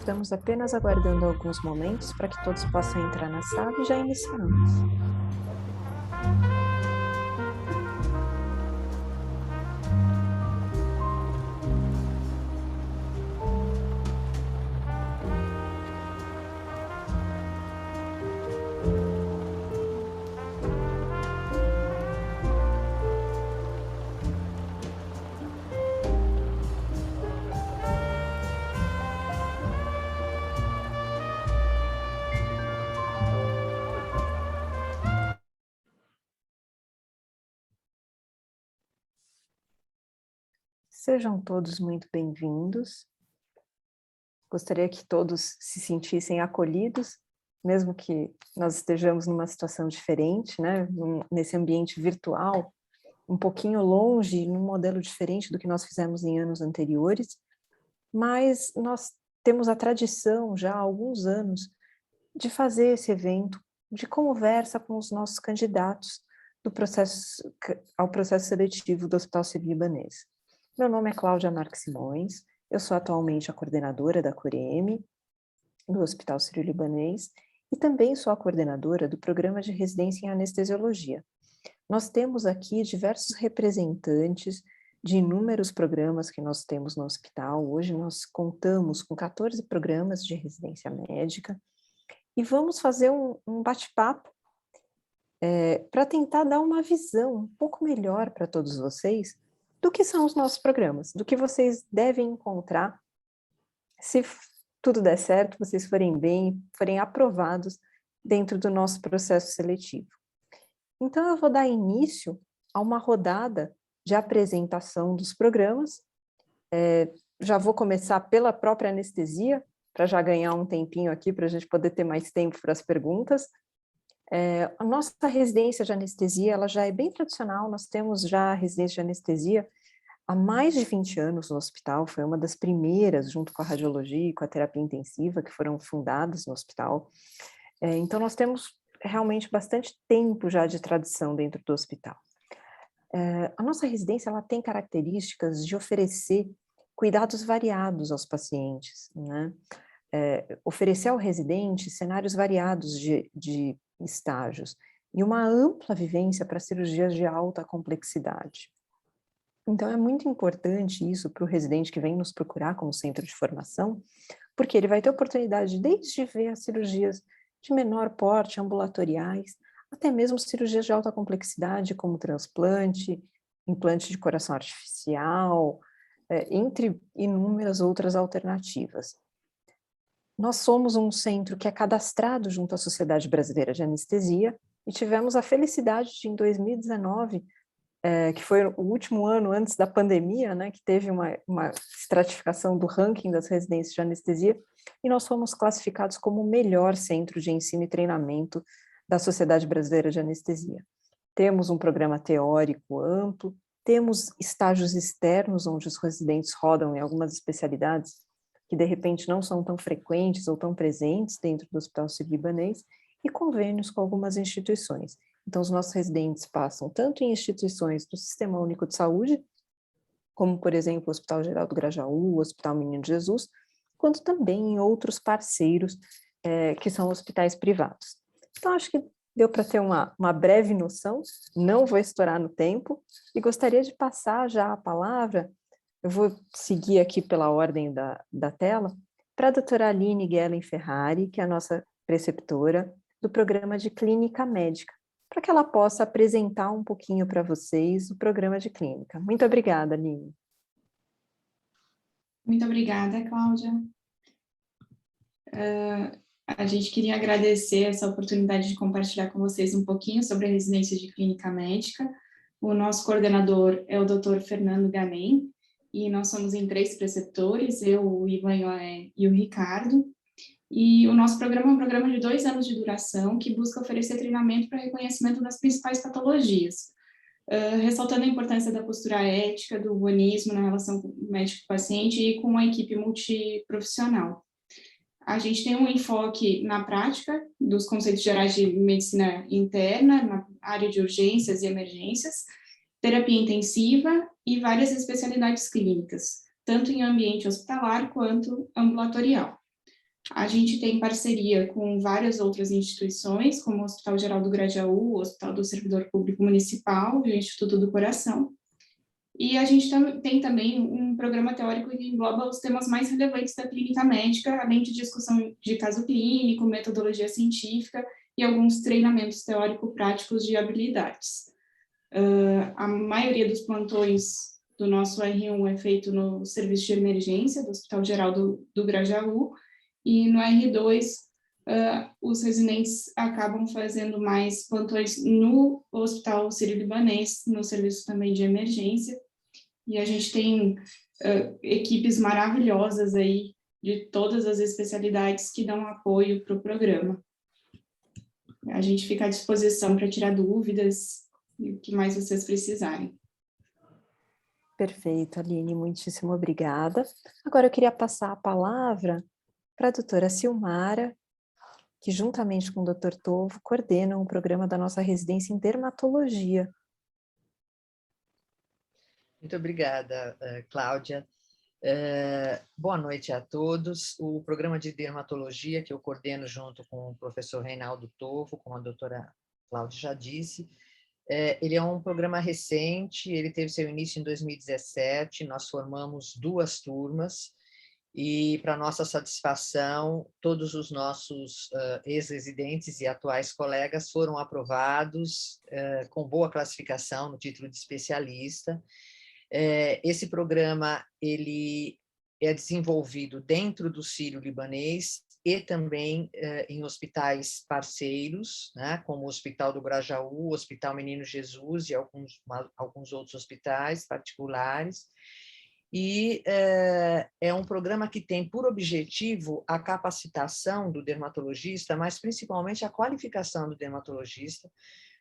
Estamos apenas aguardando alguns momentos para que todos possam entrar na sala e já iniciamos. Sejam todos muito bem-vindos. Gostaria que todos se sentissem acolhidos, mesmo que nós estejamos numa situação diferente, né? Nesse ambiente virtual, um pouquinho longe, num modelo diferente do que nós fizemos em anos anteriores, mas nós temos a tradição já há alguns anos de fazer esse evento de conversa com os nossos candidatos ao processo seletivo do Hospital Sírio-Libanês. Meu nome é Cláudia Marques Simões, eu sou atualmente a coordenadora da CUREM, do Hospital Sírio-Libanês, e também sou a coordenadora do programa de residência em anestesiologia. Nós temos aqui diversos representantes de inúmeros programas que nós temos no hospital. Hoje nós contamos com 14 programas de residência médica, e vamos fazer um bate-papo para tentar dar uma visão um pouco melhor para todos vocês do que são os nossos programas, do que vocês devem encontrar se tudo der certo, vocês forem bem, forem aprovados dentro do nosso processo seletivo. Então, eu vou dar início a uma rodada de apresentação dos programas. Já vou começar pela própria anestesia, para já ganhar um tempinho aqui, para a gente poder ter mais tempo para as perguntas. A nossa residência de anestesia, ela já é bem tradicional, nós temos já a residência de anestesia há mais de 20 anos no hospital, foi uma das primeiras, junto com a radiologia e com a terapia intensiva, que foram fundadas no hospital. Então, nós temos realmente bastante tempo já de tradição dentro do hospital. A nossa residência, ela tem características de oferecer cuidados variados aos pacientes, né? Oferecer ao residente cenários variados de estágios e uma ampla vivência para cirurgias de alta complexidade. Então, é muito importante isso para o residente que vem nos procurar como centro de formação, porque ele vai ter oportunidade desde ver as cirurgias de menor porte, ambulatoriais, até mesmo cirurgias de alta complexidade, como transplante, implante de coração artificial, entre inúmeras outras alternativas. Nós somos um centro que é cadastrado junto à Sociedade Brasileira de Anestesia e tivemos a felicidade de, em 2019, que foi o último ano antes da pandemia, né, que teve uma estratificação do ranking das residências de anestesia, e nós fomos classificados como o melhor centro de ensino e treinamento da Sociedade Brasileira de Anestesia. Temos um programa teórico amplo, temos estágios externos, onde os residentes rodam em algumas especialidades que, de repente, não são tão frequentes ou tão presentes dentro do Hospital Sírio-Libanês, e convênios com algumas instituições. Então, os nossos residentes passam tanto em instituições do Sistema Único de Saúde, como, por exemplo, o Hospital Geral do Grajaú, o Hospital Menino Jesus, quanto também em outros parceiros, que são hospitais privados. Então, acho que deu para ter uma breve noção, não vou estourar no tempo, e gostaria de passar já a palavra, eu vou seguir aqui pela ordem da tela, para a doutora Aline Guellen Ferrari, que é a nossa preceptora do programa de clínica médica, para que ela possa apresentar um pouquinho para vocês o programa de clínica. Muito obrigada, Aline. Muito obrigada, Cláudia. A gente queria agradecer essa oportunidade de compartilhar com vocês um pouquinho sobre a residência de clínica médica. O nosso coordenador é o Dr. Fernando Ganem, e nós somos em 3 preceptores, eu, o Ivan e o Ricardo. E o nosso programa é um programa de 2 anos de duração, que busca oferecer treinamento para reconhecimento das principais patologias, ressaltando a importância da postura ética, do humanismo na relação com o médico-paciente e com a equipe multiprofissional. A gente tem um enfoque na prática dos conceitos gerais de medicina interna, na área de urgências e emergências, terapia intensiva e várias especialidades clínicas, tanto em ambiente hospitalar quanto ambulatorial. A gente tem parceria com várias outras instituições, como o Hospital Geral do Grajaú, o Hospital do Servidor Público Municipal e o Instituto do Coração. E a gente tem também um programa teórico que engloba os temas mais relevantes da clínica médica, além de discussão de caso clínico, metodologia científica e alguns treinamentos teórico-práticos de habilidades. A maioria dos plantões do nosso R1 é feito no serviço de emergência do Hospital Geral do Grajaú, e no R2 os residentes acabam fazendo mais plantões no Hospital Sírio-Libanês, no serviço também de emergência, e a gente tem equipes maravilhosas aí de todas as especialidades que dão apoio para o programa. A gente fica à disposição para tirar dúvidas e o que mais vocês precisarem. Perfeito, Aline, muitíssimo obrigada. Agora eu queria passar a palavra para a doutora Silmara, que juntamente com o doutor Tovo coordenam o programa da nossa residência em dermatologia. Muito obrigada, Cláudia. Boa noite a todos. O programa de dermatologia que eu coordeno junto com o professor Reinaldo Tovo, como a doutora Cláudia já disse, ele é um programa recente, ele teve seu início em 2017, nós formamos 2 turmas, e, para nossa satisfação, todos os nossos ex-residentes e atuais colegas foram aprovados com boa classificação no título de especialista. Esse programa ele é desenvolvido dentro do Sírio-Libanês e também em hospitais parceiros, né, como o Hospital do Grajaú, o Hospital Menino Jesus e alguns outros hospitais particulares. E é um programa que tem por objetivo a capacitação do dermatologista, mas principalmente a qualificação do dermatologista,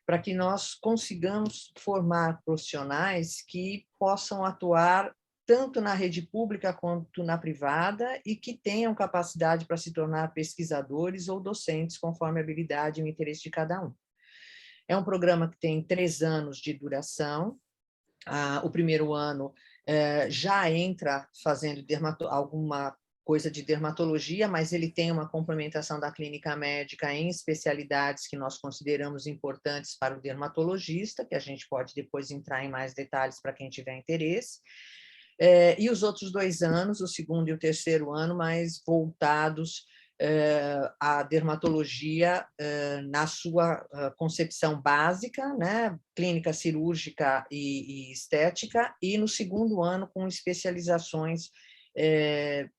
para que nós consigamos formar profissionais que possam atuar tanto na rede pública quanto na privada e que tenham capacidade para se tornar pesquisadores ou docentes, conforme a habilidade e o interesse de cada um. É um programa que tem 3 anos de duração. O primeiro ano já entra fazendo alguma coisa de dermatologia, mas ele tem uma complementação da clínica médica em especialidades que nós consideramos importantes para o dermatologista, que a gente pode depois entrar em mais detalhes para quem tiver interesse. E os outros 2 anos, o segundo e o terceiro ano, mais voltados à dermatologia na sua concepção básica, né, clínica cirúrgica e estética, e no segundo ano com especializações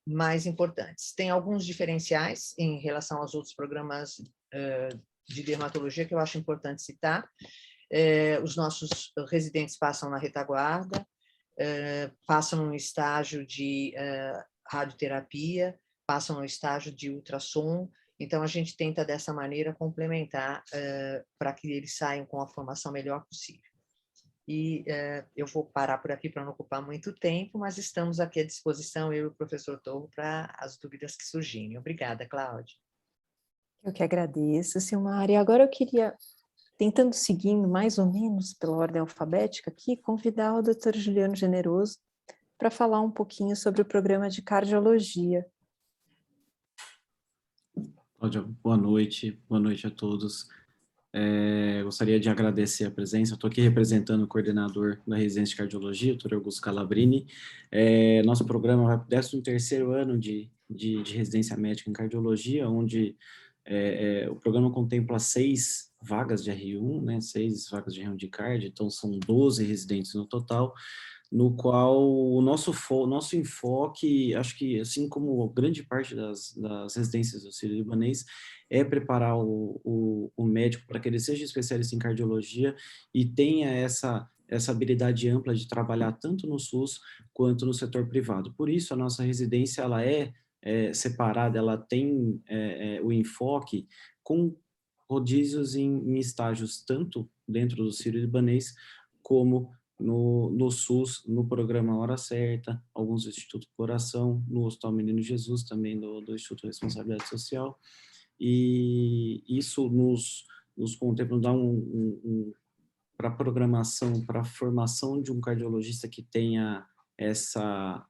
mais importantes. Tem alguns diferenciais em relação aos outros programas de dermatologia que eu acho importante citar. Os nossos residentes passam na retaguarda, passam no estágio de radioterapia, passam no estágio de ultrassom. Então, a gente tenta, dessa maneira, complementar para que eles saiam com a formação melhor possível. E eu vou parar por aqui para não ocupar muito tempo, mas estamos aqui à disposição, eu e o professor Tovo, para as dúvidas que surgirem. Obrigada, Cláudia. Eu que agradeço, Silmara. E agora eu queria, tentando seguindo mais ou menos pela ordem alfabética aqui, convidar o Dr. Juliano Generoso para falar um pouquinho sobre o programa de cardiologia. Cláudia, boa noite a todos. Gostaria de agradecer a presença. Estou aqui representando o coordenador da residência de cardiologia, o Dr. Augusto Calabrini. Nosso programa vai para o 13º ano de residência médica em cardiologia, onde o programa contempla 6 vagas de R1, né, 6 vagas de R1 de cardio, então são 12 residentes no total, no qual o nosso enfoque, acho que assim como grande parte das residências do Sírio-Libanês, é preparar o médico para que ele seja especialista em cardiologia e tenha essa habilidade ampla de trabalhar tanto no SUS quanto no setor privado. Por isso, a nossa residência ela é separada, ela tem o enfoque com rodízios em estágios tanto dentro do Sírio-Libanês como no SUS, no programa Hora Certa, alguns do Instituto do Coração, no Hospital Menino Jesus, também do Instituto de Responsabilidade Social, e isso nos contempla, dá para a programação, para a formação de um cardiologista que tenha essa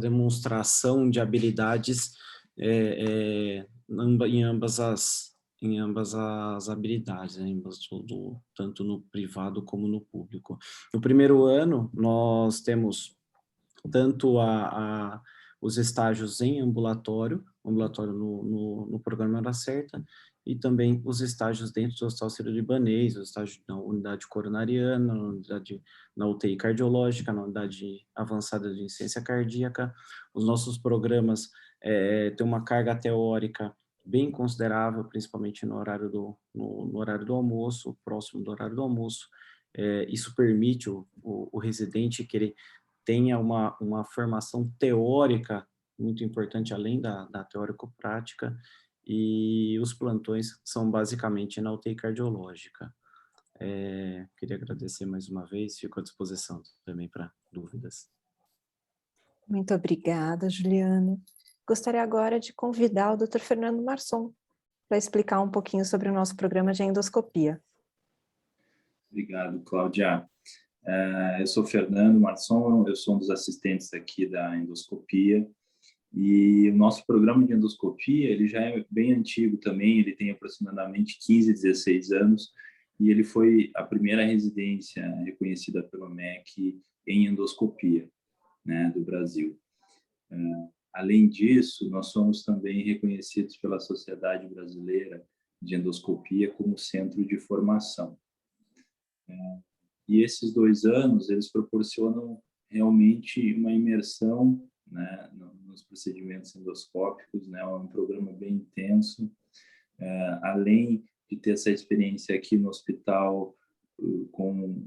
demonstração de habilidades em ambas as habilidades, né, tanto no privado como no público. No primeiro ano, nós temos tanto os estágios em ambulatório no programa Hora Certa, e também os estágios dentro do Hospital Sírio-Libanês, o estágio na unidade coronariana, na UTI cardiológica, na unidade avançada de ciência cardíaca. Os nossos programas têm uma carga teórica bem considerável, principalmente no horário do almoço, próximo do horário do almoço. Isso permite o residente que ele tenha uma formação teórica muito importante, além da teórico-prática, e os plantões são basicamente na UTI cardiológica. Queria agradecer mais uma vez, fico à disposição também para dúvidas. Muito obrigada, Juliano. Gostaria agora de convidar o Dr. Fernando Marçom para explicar um pouquinho sobre o nosso programa de endoscopia. Obrigado, Cláudia. Eu sou Fernando Marçom, eu sou um dos assistentes aqui da endoscopia, e o nosso programa de endoscopia, ele já é bem antigo também, ele tem aproximadamente 15, 16 anos, e ele foi a primeira residência reconhecida pelo MEC em endoscopia, né, do Brasil. Além disso, nós somos também reconhecidos pela Sociedade Brasileira de Endoscopia como centro de formação. E esses 2 anos, eles proporcionam realmente uma imersão, né, nos procedimentos endoscópicos, né, um programa bem intenso. Além de ter essa experiência aqui no hospital com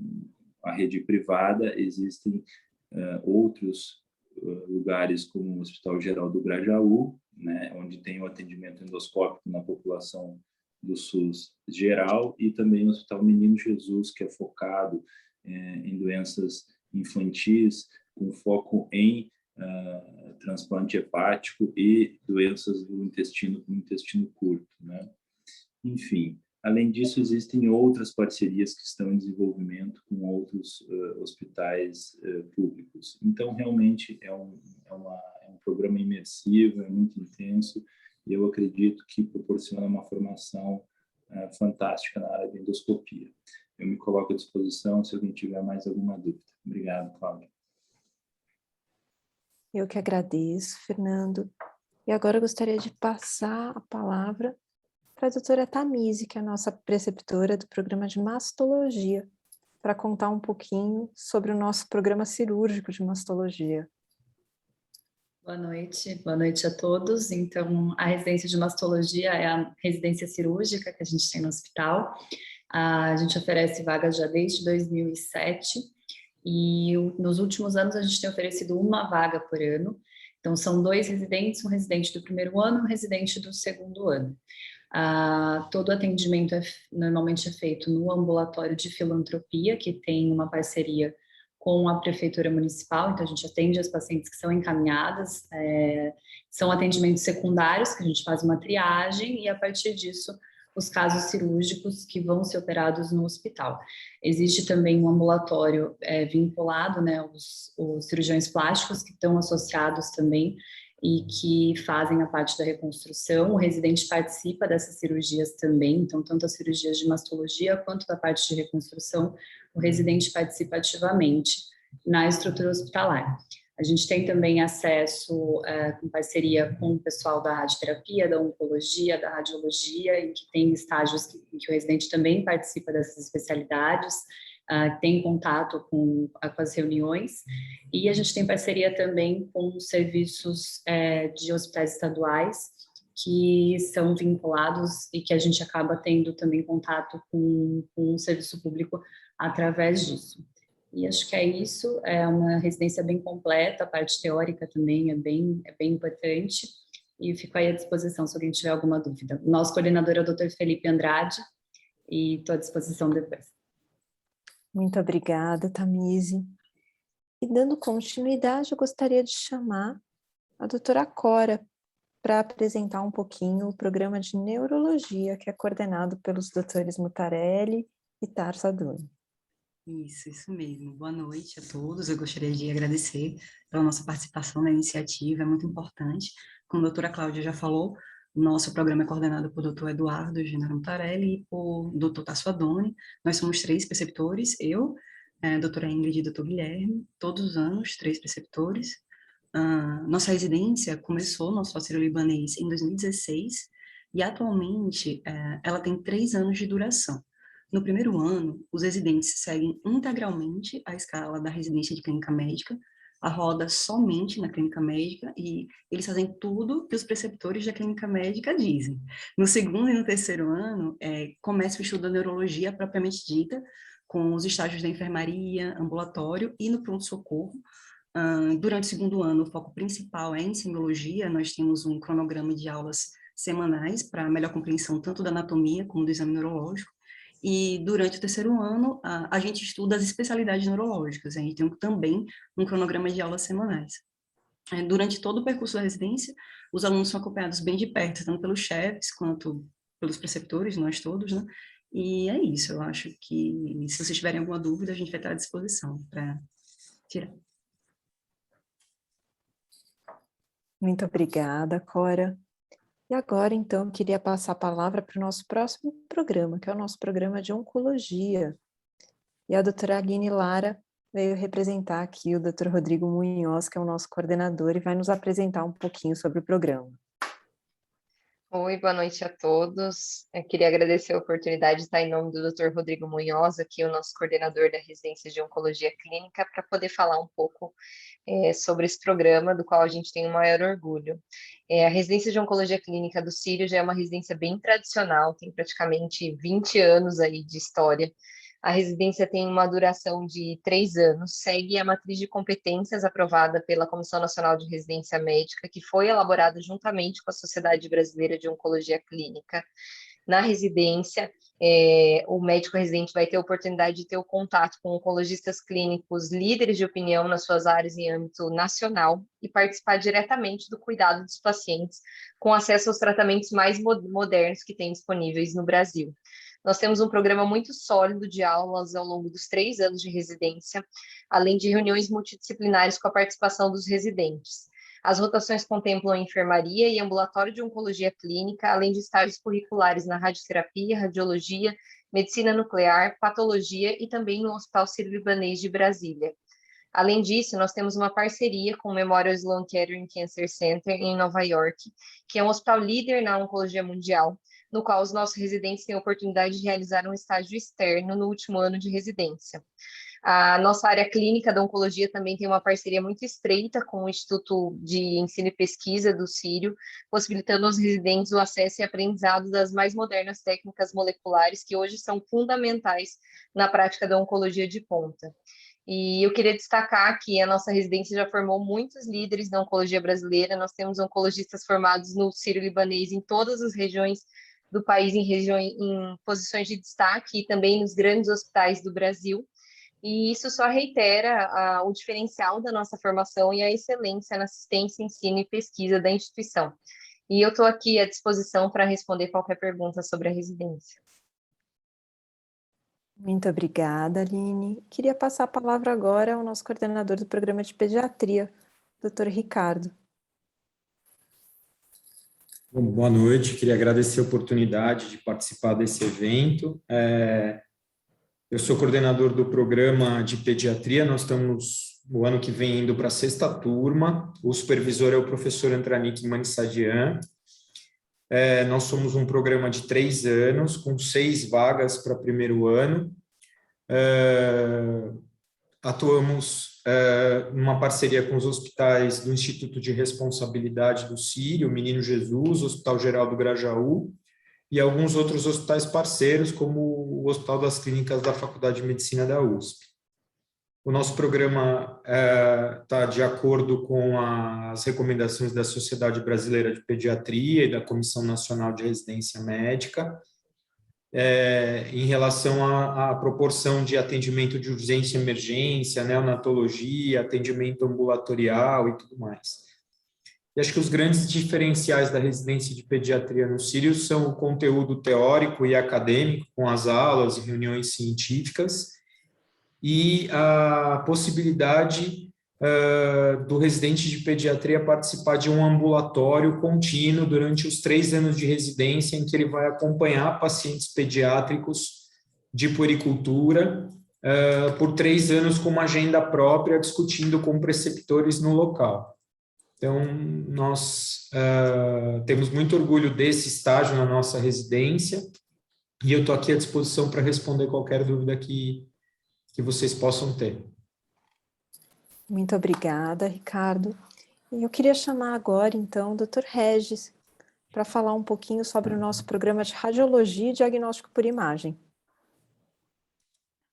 a rede privada, existem outros lugares como o Hospital Geral do Grajaú, né, onde tem o atendimento endoscópico na população do SUS geral, e também o Hospital Menino Jesus, que é focado em doenças infantis, com foco em transplante hepático e doenças do intestino curto, né? Enfim, além disso, existem outras parcerias que estão em desenvolvimento com outros hospitais públicos. Então, realmente, é um programa imersivo, é muito intenso, e eu acredito que proporciona uma formação fantástica na área de endoscopia. Eu me coloco à disposição se alguém tiver mais alguma dúvida. Obrigado, Cláudia. Eu que agradeço, Fernando. E agora eu gostaria de passar a palavra para a doutora Tamísio, que é a nossa preceptora do programa de mastologia, para contar um pouquinho sobre o nosso programa cirúrgico de mastologia. Boa noite a todos. Então, a residência de mastologia é a residência cirúrgica que a gente tem no hospital. A gente oferece vagas já desde 2007 e nos últimos anos a gente tem oferecido uma vaga por ano. Então, são 2 residentes, um residente do primeiro ano e um residente do segundo ano. Todo atendimento normalmente é feito no ambulatório de filantropia, que tem uma parceria com a Prefeitura Municipal, então a gente atende as pacientes que são encaminhadas, são atendimentos secundários, que a gente faz uma triagem, e a partir disso, os casos cirúrgicos que vão ser operados no hospital. Existe também um ambulatório vinculado, né, os cirurgiões plásticos que estão associados também, e que fazem a parte da reconstrução. O residente participa dessas cirurgias também, então tanto as cirurgias de mastologia quanto da parte de reconstrução, o residente participa ativamente na estrutura hospitalar. A gente tem também acesso com parceria com o pessoal da radioterapia, da oncologia, da radiologia, em que tem estágios em que o residente também participa dessas especialidades, tem contato com as reuniões, e a gente tem parceria também com serviços de hospitais estaduais que são vinculados e que a gente acaba tendo também contato com o serviço público através disso. E acho que é isso, é uma residência bem completa, a parte teórica também é bem importante, e fico aí à disposição se alguém tiver alguma dúvida. O nosso coordenador é o Dr. Felipe Andrade, e estou à disposição depois. Muito obrigada, Tamísio. E dando continuidade, eu gostaria de chamar a doutora Cora para apresentar um pouquinho o programa de neurologia, que é coordenado pelos doutores Mutarelli e Tarsadoni. Isso mesmo. Boa noite a todos. Eu gostaria de agradecer pela nossa participação na iniciativa, é muito importante como a doutora Cláudia já falou, o nosso programa é coordenado por doutor Eduardo Genaro Mutarelli e por doutor Tasso Adoni. Nós somos 3 preceptores, eu, doutora Ingrid e doutor Guilherme, todos os anos, 3 preceptores. Nossa residência começou, nosso sírio-libanês, em 2016, e atualmente ela tem 3 anos de duração. No primeiro ano, os residentes seguem integralmente a escala da residência de clínica médica, a roda somente na clínica médica, e eles fazem tudo que os preceptores da clínica médica dizem. No segundo e no terceiro ano, começa o estudo da neurologia propriamente dita, com os estágios da enfermaria, ambulatório e no pronto-socorro. Durante o segundo ano, o foco principal é em semiologia, nós temos um cronograma de aulas semanais para melhor compreensão tanto da anatomia como do exame neurológico, e durante o terceiro ano, a gente estuda as especialidades neurológicas, a gente tem também um cronograma de aulas semanais. Durante todo o percurso da residência, os alunos são acompanhados bem de perto, tanto pelos chefes quanto pelos preceptores, nós todos, né? E é isso, eu acho que se vocês tiverem alguma dúvida, a gente vai estar à disposição para tirar. Muito obrigada, Cora. E agora, então, eu queria passar a palavra para o nosso próximo programa, que é o nosso programa de oncologia. E a doutora Aline Lara veio representar aqui o Dr. Rodrigo Munhoz, que é o nosso coordenador, e vai nos apresentar um pouquinho sobre o programa. Oi, boa noite a todos. Eu queria agradecer a oportunidade de estar em nome do Dr. Rodrigo Munhoz, aqui o nosso coordenador da residência de oncologia clínica, para poder falar um pouco sobre esse programa, do qual a gente tem o maior orgulho. A residência de oncologia clínica do Sírio já é uma residência bem tradicional, tem praticamente 20 anos aí de história. A residência tem uma duração de 3 anos, segue a matriz de competências aprovada pela Comissão Nacional de Residência Médica, que foi elaborada juntamente com a Sociedade Brasileira de Oncologia Clínica. Na residência, o médico residente vai ter a oportunidade de ter o contato com oncologistas clínicos, líderes de opinião nas suas áreas em âmbito nacional e participar diretamente do cuidado dos pacientes, com acesso aos tratamentos mais modernos que tem disponíveis no Brasil. Nós temos um programa muito sólido de aulas ao longo dos 3 anos de residência, além de reuniões multidisciplinares com a participação dos residentes. As rotações contemplam enfermaria e ambulatório de oncologia clínica, além de estágios curriculares na radioterapia, radiologia, medicina nuclear, patologia e também no Hospital Sírio-Libanês de Brasília. Além disso, nós temos uma parceria com o Memorial Sloan Kettering Cancer Center em Nova York, que é um hospital líder na oncologia mundial, no qual os nossos residentes têm a oportunidade de realizar um estágio externo no último ano de residência. A nossa área clínica da oncologia também tem uma parceria muito estreita com o Instituto de Ensino e Pesquisa do Sírio, possibilitando aos residentes o acesso e aprendizado das mais modernas técnicas moleculares que hoje são fundamentais na prática da oncologia de ponta. E eu queria destacar que a nossa residência já formou muitos líderes da oncologia brasileira. Nós temos oncologistas formados no Sírio-Libanês em todas as regiões do país, em posições de destaque e também nos grandes hospitais do Brasil. E isso só reitera o diferencial da nossa formação e a excelência na assistência, ensino e pesquisa da instituição. E eu estou aqui à disposição para responder qualquer pergunta sobre a residência. Muito obrigada, Aline. Queria passar a palavra agora ao nosso coordenador do programa de pediatria, Dr. Ricardo. Bom, boa noite, queria agradecer a oportunidade de participar desse evento. Eu sou coordenador do programa de pediatria, nós estamos o ano que vem indo para a 6ª turma, o supervisor é o professor Antranik Manissadian. Nós somos um programa de 3 anos, com 6 vagas para primeiro ano. Atuamos numa parceria com os hospitais do Instituto de Responsabilidade do Sírio, Menino Jesus, Hospital Geral do Grajaú, e alguns outros hospitais parceiros, como o Hospital das Clínicas da Faculdade de Medicina da USP. O nosso programa está de acordo com as recomendações da Sociedade Brasileira de Pediatria e da Comissão Nacional de Residência Médica, em relação à proporção de atendimento de urgência e emergência, neonatologia, atendimento ambulatorial e tudo mais. E acho que os grandes diferenciais da residência de pediatria no Sírio são o conteúdo teórico e acadêmico, com as aulas e reuniões científicas, e a possibilidade do residente de pediatria participar de um ambulatório contínuo durante os 3 anos de residência, em que ele vai acompanhar pacientes pediátricos de puericultura por 3 anos com uma agenda própria, discutindo com preceptores no local. Então, nós temos muito orgulho desse estágio na nossa residência, e eu estou aqui à disposição para responder qualquer dúvida que vocês possam ter. Muito obrigada, Ricardo. E eu queria chamar agora, então, o Dr. Regis, para falar um pouquinho sobre o nosso programa de radiologia e diagnóstico por imagem.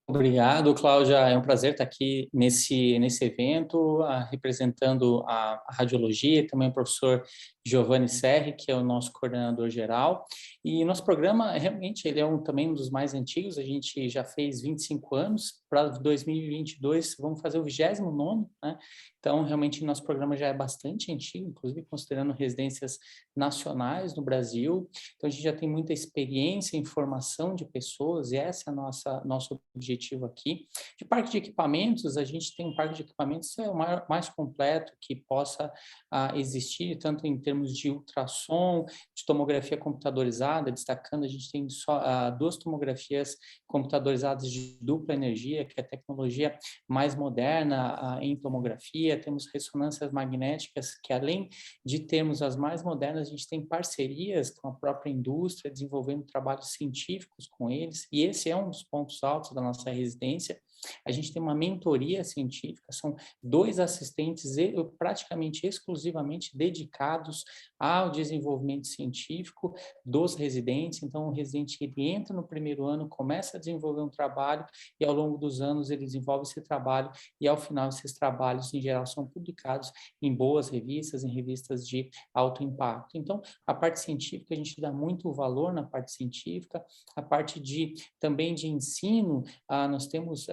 Obrigado, Cláudia. É um prazer estar aqui nesse evento, representando a radiologia, e também o professor Giovanni Serri, que é o nosso coordenador geral. E nosso programa, realmente, ele é também um dos mais antigos, a gente já fez 25 anos, para 2022 vamos fazer o 29º, né? Então, realmente, nosso programa já é bastante antigo, inclusive considerando residências nacionais no Brasil. Então, a gente já tem muita experiência em formação de pessoas, e esse é nosso objetivo aqui. De parque de equipamentos, a gente tem um parque de equipamentos o mais completo que possa existir, tanto em termos de ultrassom, de tomografia computadorizada, destacando, a gente tem só 2 tomografias computadorizadas de dupla energia, que é a tecnologia mais moderna em tomografia. Temos ressonâncias magnéticas, que além de termos as mais modernas, a gente tem parcerias com a própria indústria, desenvolvendo trabalhos científicos com eles, e esse é um dos pontos altos da nossa residência. A gente tem uma mentoria científica, são 2 assistentes praticamente exclusivamente dedicados ao desenvolvimento científico dos residentes. Então, o residente ele entra no primeiro ano, começa a desenvolver um trabalho, e ao longo dos anos ele desenvolve esse trabalho, e ao final esses trabalhos, em geral, são publicados em boas revistas, em revistas de alto impacto. Então, a parte científica, a gente dá muito valor na parte científica. A parte também de ensino, nós temos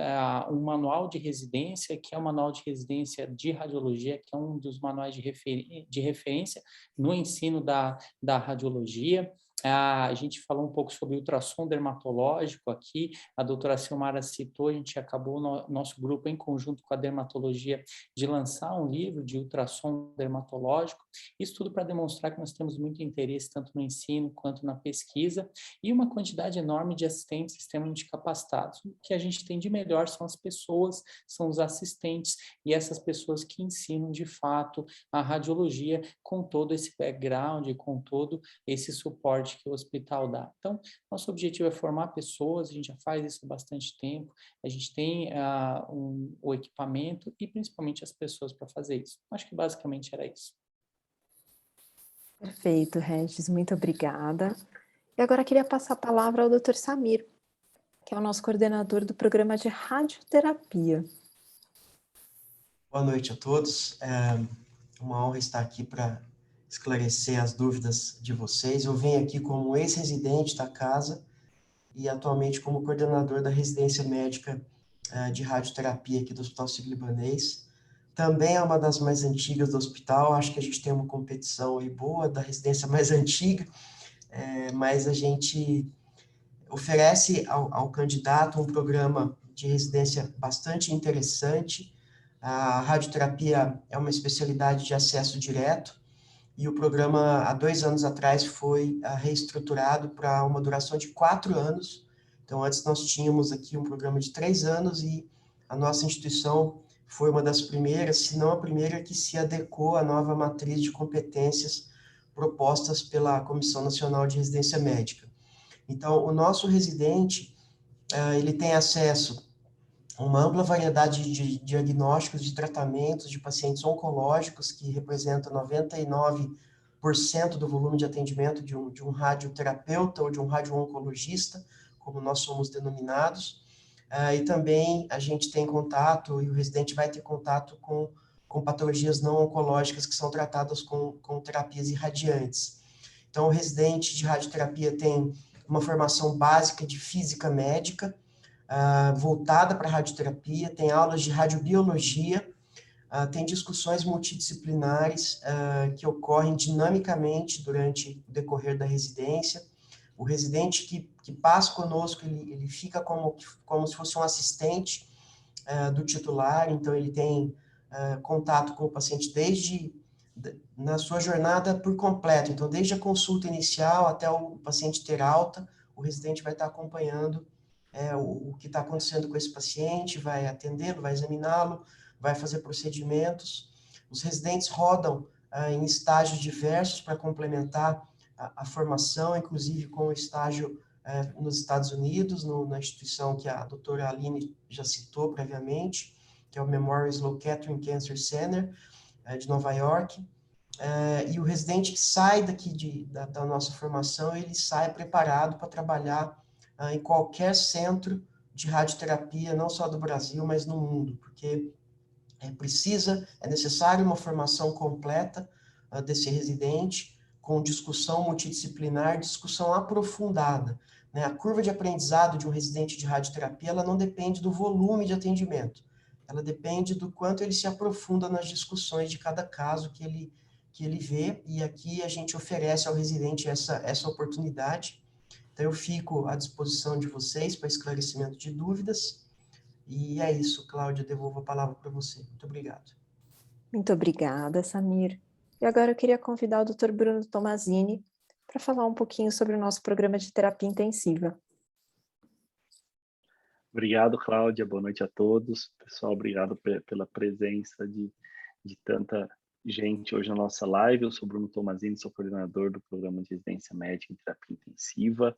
um manual de residência, que é o manual de residência de radiologia, que é um dos manuais de referência no ensino da radiologia. A gente falou um pouco sobre ultrassom dermatológico aqui, a doutora Silmara citou, a gente acabou, nosso grupo, em conjunto com a dermatologia, de lançar um livro de ultrassom dermatológico, isso tudo para demonstrar que nós temos muito interesse tanto no ensino quanto na pesquisa, e uma quantidade enorme de assistentes extremamente capacitados. O que a gente tem de melhor são as pessoas, são os assistentes, e essas pessoas que ensinam, de fato, a radiologia com todo esse background, com todo esse suporte que o hospital dá. Então, nosso objetivo é formar pessoas, a gente já faz isso há bastante tempo, a gente tem o equipamento e principalmente as pessoas para fazer isso. Acho que basicamente era isso. Perfeito, Regis, muito obrigada. E agora queria passar a palavra ao Dr. Samir, que é o nosso coordenador do programa de radioterapia. Boa noite a todos. É uma honra estar aqui para esclarecer as dúvidas de vocês. Eu venho aqui como ex-residente da casa e atualmente como coordenador da residência médica de radioterapia aqui do Hospital Sírio-Libanês. Também é uma das mais antigas do hospital, acho que a gente tem uma competição aí boa da residência mais antiga, mas a gente oferece ao candidato um programa de residência bastante interessante. A radioterapia é uma especialidade de acesso direto, e o programa, há 2 anos atrás, foi reestruturado para uma duração de 4 anos. Então, antes nós tínhamos aqui um programa de 3 anos, e a nossa instituição foi uma das primeiras, se não a primeira, que se adequou à nova matriz de competências propostas pela Comissão Nacional de Residência Médica. Então, o nosso residente, ele tem acesso a uma ampla variedade de diagnósticos, de tratamentos de pacientes oncológicos, que representam 99% do volume de atendimento de um radioterapeuta ou de um radio-oncologista, como nós somos denominados. E também a gente tem contato, e o residente vai ter contato com patologias não oncológicas que são tratadas com terapias irradiantes. Então, o residente de radioterapia tem uma formação básica de física médica, voltada para a radioterapia, tem aulas de radiobiologia, tem discussões multidisciplinares que ocorrem dinamicamente durante o decorrer da residência. O residente que passa conosco, ele fica como se fosse um assistente do titular, então ele tem contato com o paciente na sua jornada por completo. Então, desde a consulta inicial até o paciente ter alta, o residente vai estar acompanhando o que está acontecendo com esse paciente, vai atendê-lo, vai examiná-lo, vai fazer procedimentos. Os residentes rodam em estágios diversos para complementar a formação, inclusive com o estágio nos Estados Unidos, na instituição que a doutora Aline já citou previamente, que é o Memorial Sloan Kettering Cancer Center, de Nova York. E o residente que sai daqui da nossa formação, ele sai preparado para trabalhar em qualquer centro de radioterapia, não só do Brasil, mas no mundo, porque é necessário uma formação completa desse residente, com discussão multidisciplinar, discussão aprofundada. Né? A curva de aprendizado de um residente de radioterapia, ela não depende do volume de atendimento, ela depende do quanto ele se aprofunda nas discussões de cada caso que ele vê, e aqui a gente oferece ao residente essa oportunidade. Então, eu fico à disposição de vocês para esclarecimento de dúvidas. E é isso, Cláudia, devolvo a palavra para você. Muito obrigado. Muito obrigada, Samir. E agora eu queria convidar o Dr. Bruno Tomazini para falar um pouquinho sobre o nosso programa de terapia intensiva. Obrigado, Cláudia. Boa noite a todos. Pessoal, obrigado pela presença de tanta gente hoje na nossa live. Eu sou Bruno Tomazini, sou coordenador do programa de residência médica em terapia intensiva,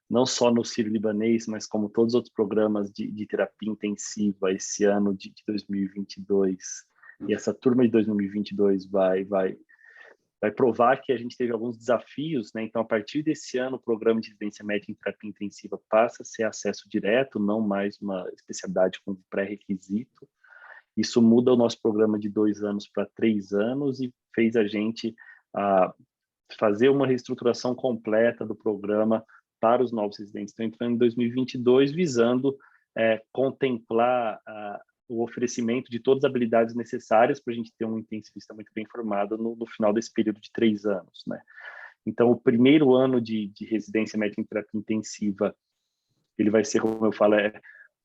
não só no Sírio-Libanês, mas como todos os outros programas de terapia intensiva esse ano de 2022. E essa turma de 2022 vai provar que a gente teve alguns desafios, né? Então, a partir desse ano, o programa de residência médica em terapia intensiva passa a ser acesso direto, não mais uma especialidade com pré-requisito. Isso muda o nosso programa de 2 anos para 3 anos e fez a gente fazer uma reestruturação completa do programa para os novos residentes. Então, entrando em 2022, visando contemplar o oferecimento de todas as habilidades necessárias para a gente ter um intensivista muito bem formado no final desse período de 3 anos, né? Então, o primeiro ano de residência médica em terapia intensiva, ele vai ser, como eu falo,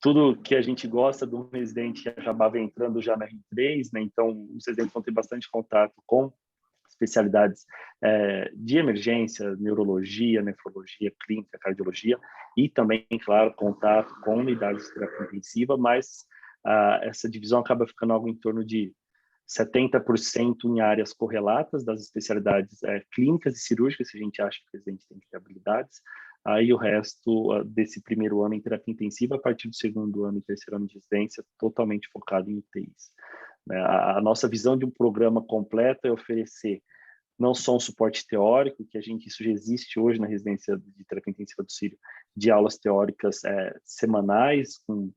tudo que a gente gosta de um residente que acabava entrando já na R3, né? Então, os residentes vão ter bastante contato com especialidades de emergência, neurologia, nefrologia, clínica, cardiologia, e também, claro, contato com unidades de terapia intensiva, mas essa divisão acaba ficando algo em torno de 70% em áreas correlatas das especialidades clínicas e cirúrgicas, se a gente acha que o residente tem que ter habilidades, aí o resto desse primeiro ano em terapia intensiva, a partir do segundo ano e terceiro ano de residência, totalmente focado em UTIs. A nossa visão de um programa completo é oferecer não só um suporte teórico, isso já existe hoje na residência de terapia intensiva do Sírio, de aulas teóricas semanais, com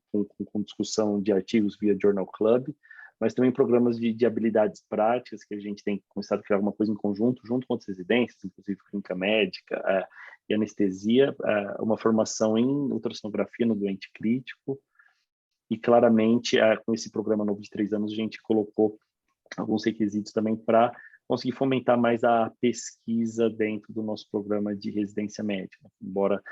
discussão de artigos via Journal Club, mas também programas de habilidades práticas, que a gente tem começado a criar alguma coisa em conjunto, junto com outras residências, inclusive clínica médica e anestesia, uma formação em ultrassonografia no doente crítico, e claramente, com esse programa novo de 3 anos, a gente colocou alguns requisitos também para conseguir fomentar mais a pesquisa dentro do nosso programa de residência médica. Embora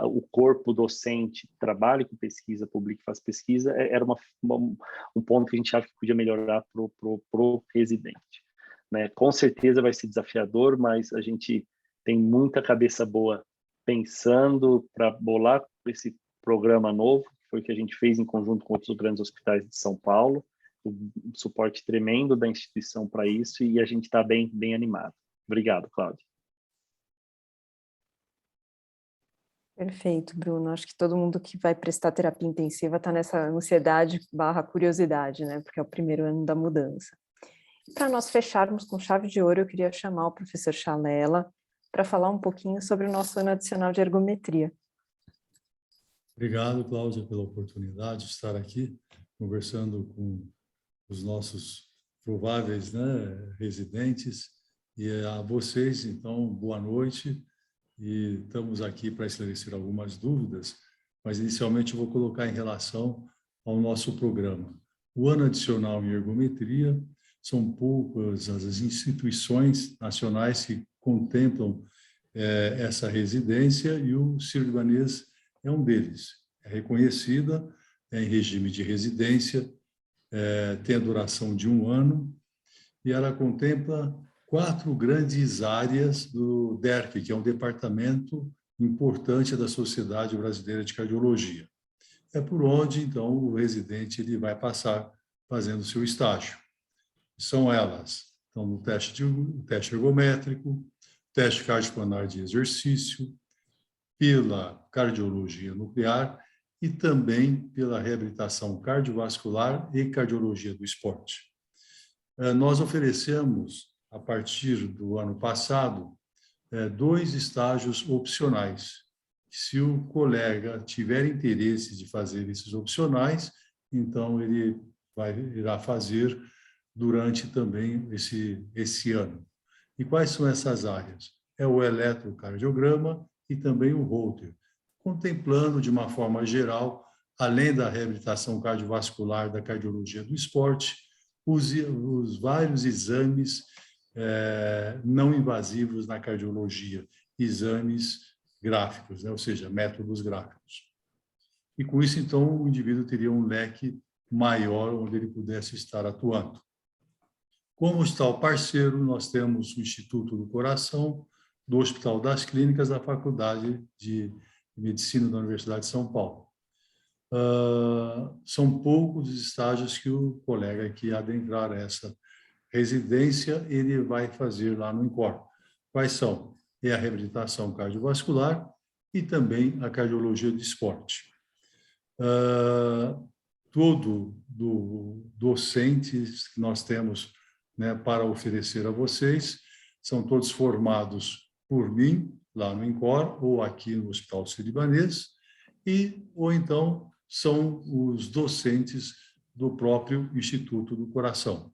o corpo docente trabalhe com pesquisa, publique e faça pesquisa, era um ponto que a gente acha que podia melhorar para o residente. Né? Com certeza vai ser desafiador, mas a gente tem muita cabeça boa pensando para bolar esse programa novo, que foi o que a gente fez em conjunto com outros grandes hospitais de São Paulo, um suporte tremendo da instituição para isso, e a gente está bem animado. Obrigado, Cláudia. Perfeito, Bruno. Acho que todo mundo que vai prestar terapia intensiva está nessa ansiedade / curiosidade, né? Porque é o primeiro ano da mudança. Para nós fecharmos com chave de ouro, eu queria chamar o professor Chalela para falar um pouquinho sobre o nosso ano adicional de ergometria. Obrigado, Cláudia, pela oportunidade de estar aqui conversando com os nossos prováveis, né, residentes, e a vocês, então, boa noite, e estamos aqui para esclarecer algumas dúvidas, mas inicialmente eu vou colocar em relação ao nosso programa. O ano adicional em ergometria, são poucas as instituições nacionais que contemplam essa residência, e o Sírio-Libanês é um deles. É reconhecida, é em regime de residência, tem a duração de 1 ano, e ela contempla 4 grandes áreas do DERC, que é um departamento importante da Sociedade Brasileira de Cardiologia. É por onde, então, o residente ele vai passar fazendo seu estágio. São elas, então, o teste ergométrico, teste cardiopulmonar de exercício, pela cardiologia nuclear e também pela reabilitação cardiovascular e cardiologia do esporte. Nós oferecemos, a partir do ano passado, 2 estágios opcionais. Se o colega tiver interesse de fazer esses opcionais, então ele irá fazer durante também esse ano. E quais são essas áreas? É o eletrocardiograma e também o Holter, contemplando de uma forma geral, além da reabilitação cardiovascular da cardiologia do esporte, os vários exames não invasivos na cardiologia, exames gráficos, né? Ou seja, métodos gráficos. E com isso, então, o indivíduo teria um leque maior onde ele pudesse estar atuando. Como hospital parceiro, nós temos o Instituto do Coração, do Hospital das Clínicas da Faculdade de Medicina da Universidade de São Paulo. São poucos os estágios que o colega que adentrar essa residência, ele vai fazer lá no INCOR. Quais são? É a reabilitação cardiovascular e também a cardiologia do esporte. Todo do docentes que nós temos, né, para oferecer a vocês, são todos formados por mim, lá no INCOR, ou aqui no Hospital Sírio-Libanês, ou então são os docentes do próprio Instituto do Coração.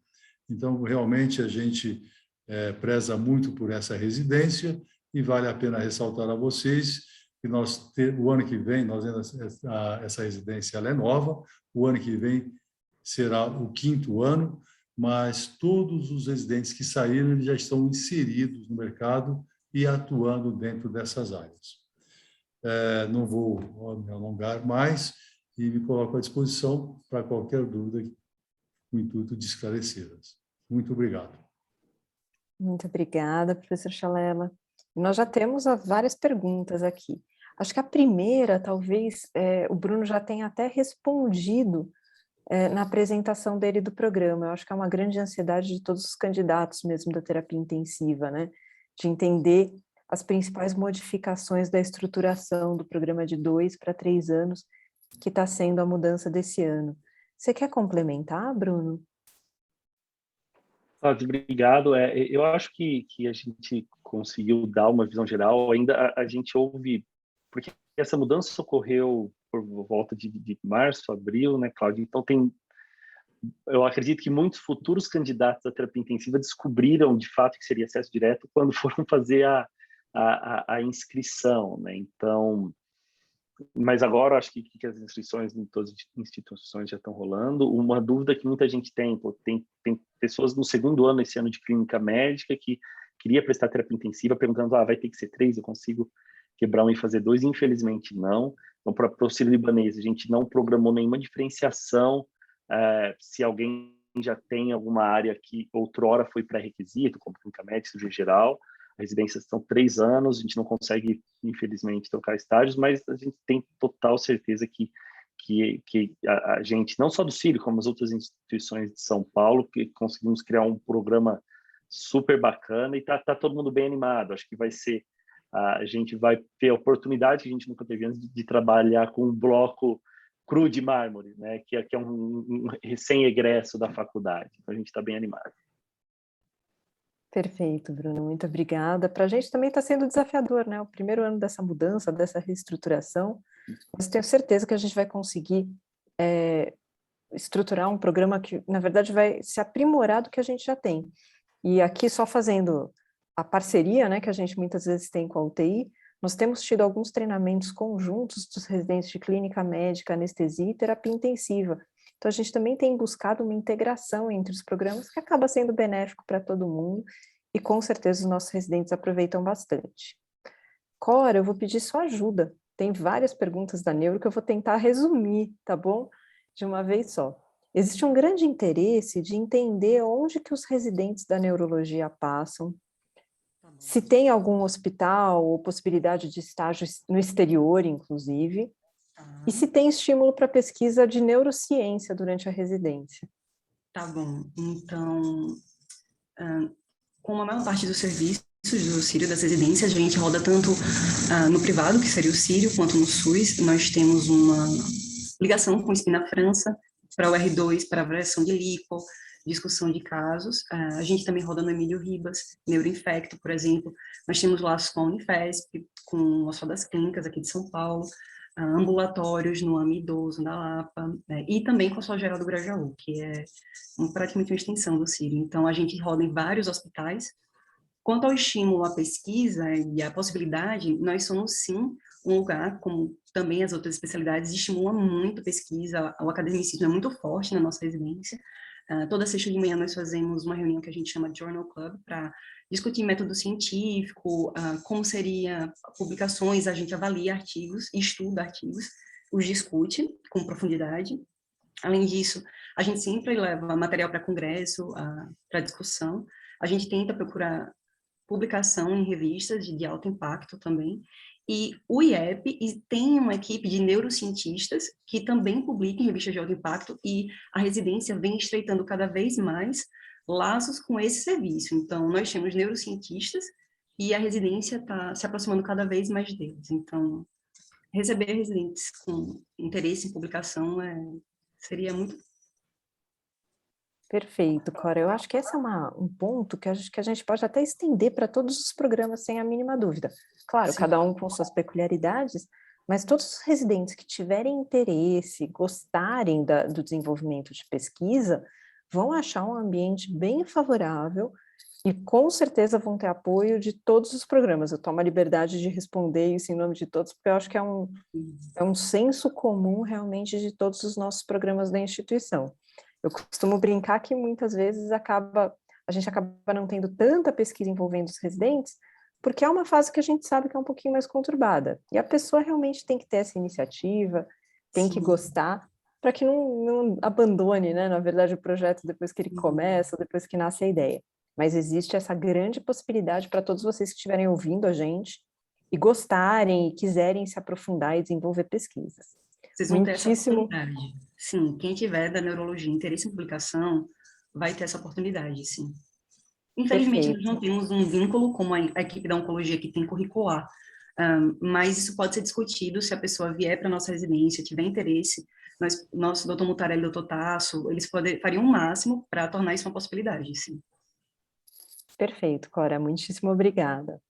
Então, realmente, a gente preza muito por essa residência e vale a pena ressaltar a vocês que o ano que vem, essa residência ela é nova, o ano que vem será o 5º ano, mas todos os residentes que saíram eles já estão inseridos no mercado e atuando dentro dessas áreas. Não vou me alongar mais e me coloco à disposição para qualquer dúvida com o intuito de esclarecê-las. Muito obrigado. Muito obrigada, professor Chalela. Nós já temos várias perguntas aqui. Acho que a primeira, talvez, o Bruno já tenha até respondido na apresentação dele do programa. Eu acho que é uma grande ansiedade de todos os candidatos mesmo da terapia intensiva, né? De entender as principais modificações da estruturação do programa de 2 para 3 anos, que está sendo a mudança desse ano. Você quer complementar, Bruno? Obrigado. Eu acho que a gente conseguiu dar uma visão geral. Ainda a gente ouve, porque essa mudança ocorreu por volta de março, abril, né, Cláudia? Então, eu acredito que muitos futuros candidatos à terapia intensiva descobriram, de fato, que seria acesso direto quando foram fazer a inscrição, né? Então, mas agora acho que as inscrições em todas as instituições já estão rolando. Uma dúvida que muita gente tem pessoas no 2º ano esse ano de clínica médica que queria prestar terapia intensiva, perguntando, vai ter que ser 3, eu consigo quebrar 1 e fazer 2? Infelizmente não. Então, para o Sírio-Libanês, a gente não programou nenhuma diferenciação. Se alguém já tem alguma área que outrora foi pré-requisito, como clínica médica, cirurgia geral, residências são 3 anos, a gente não consegue, infelizmente, trocar estágios, mas a gente tem total certeza que a gente, não só do Sírio, como as outras instituições de São Paulo, que conseguimos criar um programa super bacana e tá todo mundo bem animado. Acho que vai ser, a gente vai ter a oportunidade que a gente nunca teve antes de trabalhar com um bloco cru de mármore, né, que é um recém-egresso da faculdade. Então, a gente está bem animado. Perfeito, Bruno, muito obrigada. Para a gente também está sendo desafiador, né? O primeiro ano dessa mudança, dessa reestruturação, mas tenho certeza que a gente vai conseguir estruturar um programa que, na verdade, vai se aprimorar do que a gente já tem. E aqui, só fazendo a parceria, né, que a gente muitas vezes tem com a UTI, nós temos tido alguns treinamentos conjuntos dos residentes de clínica médica, anestesia e terapia intensiva. Então, a gente também tem buscado uma integração entre os programas que acaba sendo benéfico para todo mundo e, com certeza, os nossos residentes aproveitam bastante. Cora, eu vou pedir sua ajuda. Tem várias perguntas da Neuro que eu vou tentar resumir, tá bom? De uma vez só. existe um grande interesse de entender onde que os residentes da neurologia passam, se tem algum hospital ou possibilidade de estágio no exterior, inclusive, e se tem estímulo para pesquisa de neurociência durante a residência. Tá bom. Então, como a maior parte dos serviços do Sírio das residências, a gente roda tanto no privado, que seria o Sírio, quanto no SUS. Nós temos uma ligação com o SPI na França, para o R2, para avaliação de lipo, discussão de casos. A gente também roda no Emílio Ribas, Neuroinfecto, por exemplo. Nós temos laços com a Unifesp, com o Hospital das Clínicas aqui de São Paulo, ambulatórios no AMI Idoso, da Lapa, e também com a Hospital Geral do Grajaú, que é praticamente uma extensão do Sírio. Então, a gente roda em vários hospitais. Quanto ao estímulo à pesquisa e à possibilidade, nós somos, sim, um lugar, como também as outras especialidades, estimula muito a pesquisa, o academicismo é muito forte na nossa residência. Toda sexta de manhã nós fazemos uma reunião que a gente chama de Journal Club, para discutir método científico, como seria publicações, a gente avalia artigos, estuda artigos, os discute com profundidade. Além disso, a gente sempre leva material para congresso, para discussão. A gente tenta procurar publicação em revistas de alto impacto também. E o IEP tem uma equipe de neurocientistas que também publica em revistas de alto impacto, e a residência vem estreitando cada vez mais laços com esse serviço. Então, nós temos neurocientistas e a residência está se aproximando cada vez mais deles. Então, receber residentes com interesse em publicação seria muito... Perfeito, Cora. Eu acho que esse é um ponto que a gente pode até estender para todos os programas, sem a mínima dúvida. Claro, Sim. cada um com suas peculiaridades, mas todos os residentes que tiverem interesse, gostarem do desenvolvimento de pesquisa, vão achar um ambiente bem favorável e com certeza vão ter apoio de todos os programas. Eu tomo a liberdade de responder isso em nome de todos, porque eu acho que é um senso comum realmente de todos os nossos programas da instituição. Eu costumo brincar que muitas vezes a gente acaba não tendo tanta pesquisa envolvendo os residentes, porque é uma fase que a gente sabe que é um pouquinho mais conturbada. E a pessoa realmente tem que ter essa iniciativa, tem que gostar, para que não abandone, né, na verdade, o projeto depois que ele começa, depois que nasce a ideia. Mas existe essa grande possibilidade para todos vocês que estiverem ouvindo a gente e gostarem e quiserem se aprofundar e desenvolver pesquisas. Vocês vão ter essa oportunidade. Sim, quem tiver da neurologia interesse em publicação vai ter essa oportunidade, sim. Infelizmente, nós não temos um vínculo como a equipe da oncologia que tem curricular, mas isso pode ser discutido se a pessoa vier para a nossa residência, tiver interesse. Nosso doutor Mutarelli e doutor Tasso, eles fariam o máximo para tornar isso uma possibilidade, sim. Perfeito, Cora, muitíssimo obrigada.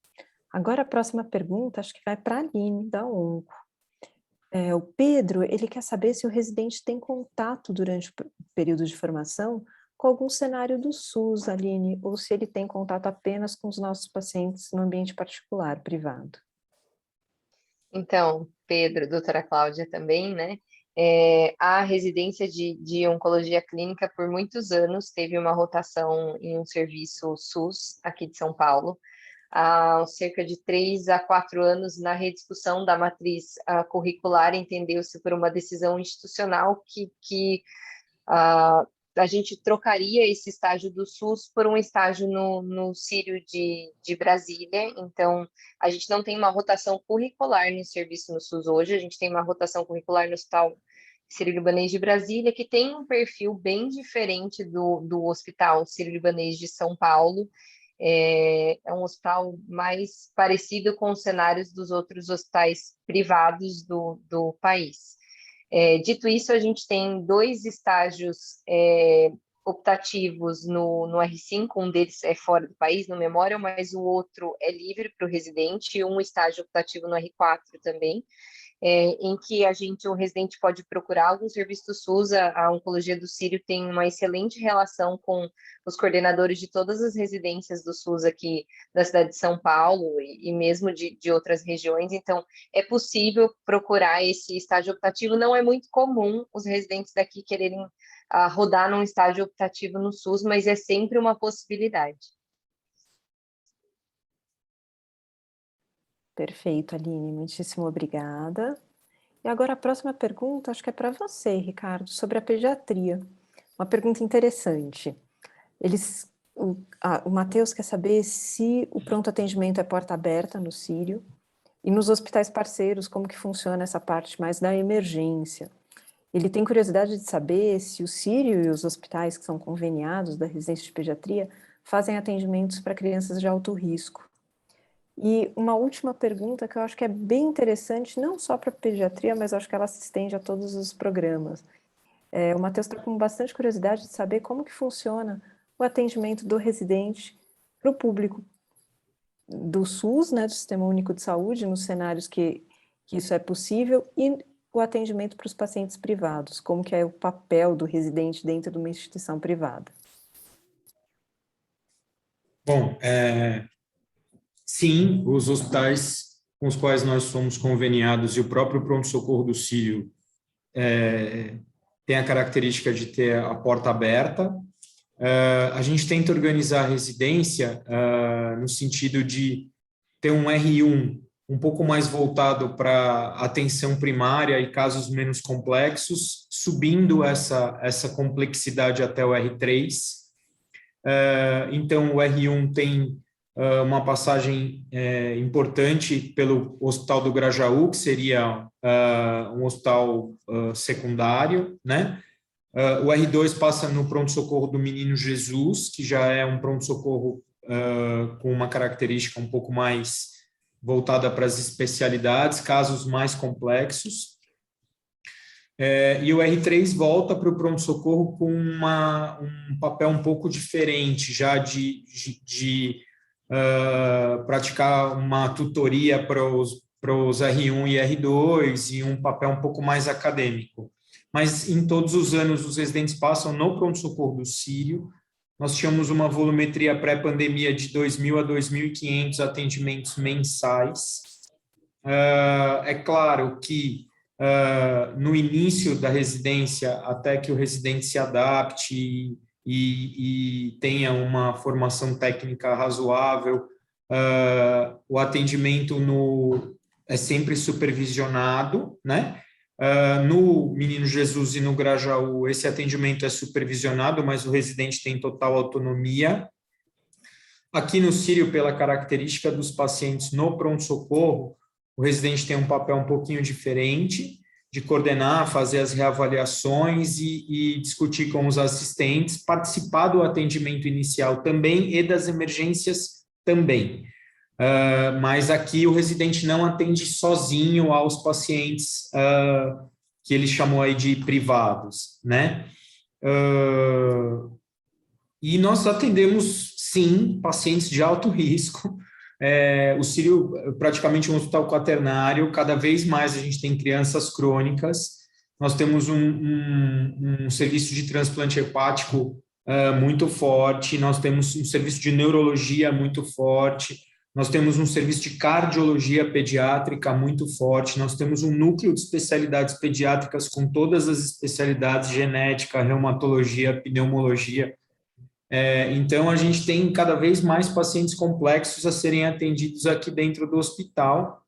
Agora a próxima pergunta, acho que vai para a Aline, da ONCO. O Pedro, ele quer saber se o residente tem contato durante o período de formação com algum cenário do SUS, Aline, ou se ele tem contato apenas com os nossos pacientes no ambiente particular, privado. Então, Pedro, doutora Cláudia também, né? A residência de oncologia clínica, por muitos anos, teve uma rotação em um serviço SUS aqui de São Paulo. Há cerca de 3 a 4 anos, na rediscussão da matriz curricular, entendeu-se por uma decisão institucional que a gente trocaria esse estágio do SUS por um estágio no Sírio de Brasília. Então, a gente não tem uma rotação curricular no serviço no SUS hoje, a gente tem uma rotação curricular no Hospital Sírio-Libanês de Brasília, que tem um perfil bem diferente do Hospital Sírio-Libanês de São Paulo. É um hospital mais parecido com os cenários dos outros hospitais privados do país. Dito isso, a gente tem 2 estágios optativos no R5, um deles é fora do país, no Memorial, mas o outro é livre para o residente, e um estágio optativo no R4 também, em que o residente pode procurar algum serviço do SUS. A oncologia do Sírio tem uma excelente relação com os coordenadores de todas as residências do SUS aqui da cidade de São Paulo e mesmo de outras regiões, então é possível procurar esse estágio optativo. Não é muito comum os residentes daqui quererem rodar num estágio optativo no SUS, mas é sempre uma possibilidade. Perfeito, Aline, muitíssimo obrigada. E agora a próxima pergunta, acho que é para você, Ricardo, sobre a pediatria. uma pergunta interessante. O Matheus quer saber se o pronto atendimento é porta aberta no Sírio e nos hospitais parceiros, como que funciona essa parte mais da emergência. Ele tem curiosidade de saber se o Sírio e os hospitais que são conveniados da residência de pediatria fazem atendimentos para crianças de alto risco. E uma última pergunta que eu acho que é bem interessante, não só para pediatria, mas acho que ela se estende a todos os programas. O Matheus está com bastante curiosidade de saber como que funciona o atendimento do residente para o público do SUS, né, do Sistema Único de Saúde, nos cenários que isso é possível, e o atendimento para os pacientes privados, como que é o papel do residente dentro de uma instituição privada. Bom, sim, os hospitais com os quais nós somos conveniados e o próprio pronto-socorro do Sírio tem a característica de ter a porta aberta. A gente tenta organizar a residência no sentido de ter um R1 um pouco mais voltado para atenção primária e casos menos complexos, subindo essa complexidade até o R3. Então, o R1 tem uma passagem importante pelo Hospital do Grajaú, que seria um hospital secundário, né? O R2 passa no pronto-socorro do Menino Jesus, que já é um pronto-socorro com uma característica um pouco mais voltada para as especialidades, casos mais complexos. E o R3 volta para o pronto-socorro com um papel um pouco diferente, já de praticar uma tutoria para os R1 e R2 e um papel um pouco mais acadêmico. Mas em todos os anos os residentes passam no pronto-socorro do Sírio. Nós tínhamos uma volumetria pré-pandemia de 2.000 a 2.500 atendimentos mensais. É claro que no início da residência, até que o residente se adapte e tenha uma formação técnica razoável, o atendimento é sempre supervisionado, né? No Menino Jesus e no Grajaú, esse atendimento é supervisionado, mas o residente tem total autonomia. Aqui no Sírio, pela característica dos pacientes no pronto-socorro, o residente tem um papel um pouquinho diferente, de coordenar, fazer as reavaliações e discutir com os assistentes, participar do atendimento inicial também e das emergências também. Mas aqui o residente não atende sozinho aos pacientes que ele chamou aí de privados, né? E nós atendemos, sim, pacientes de alto risco. O Sírio é praticamente um hospital quaternário, cada vez mais a gente tem crianças crônicas. Nós temos um serviço de transplante hepático muito forte, nós temos um serviço de neurologia muito forte, nós temos um serviço de cardiologia pediátrica muito forte, nós temos um núcleo de especialidades pediátricas com todas as especialidades, genética, reumatologia, pneumologia. Então, a gente tem cada vez mais pacientes complexos a serem atendidos aqui dentro do hospital.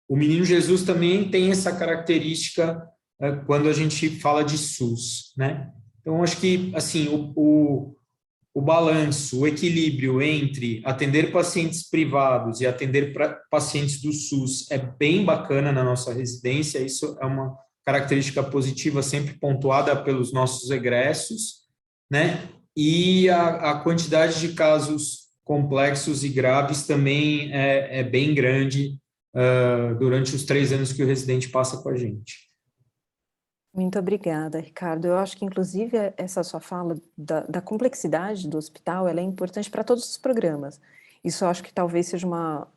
O Menino Jesus também tem essa característica quando a gente fala de SUS, né? Então, acho que, assim, o balanço, o equilíbrio entre atender pacientes privados e atender pacientes do SUS é bem bacana na nossa residência. Isso é uma característica positiva sempre pontuada pelos nossos egressos, né? E a quantidade de casos complexos e graves também é bem grande durante os 3 anos que o residente passa com a gente. Muito obrigada, Ricardo. Eu acho que, inclusive, essa sua fala da complexidade do hospital, ela é importante para todos os programas. Isso eu acho que talvez seja uma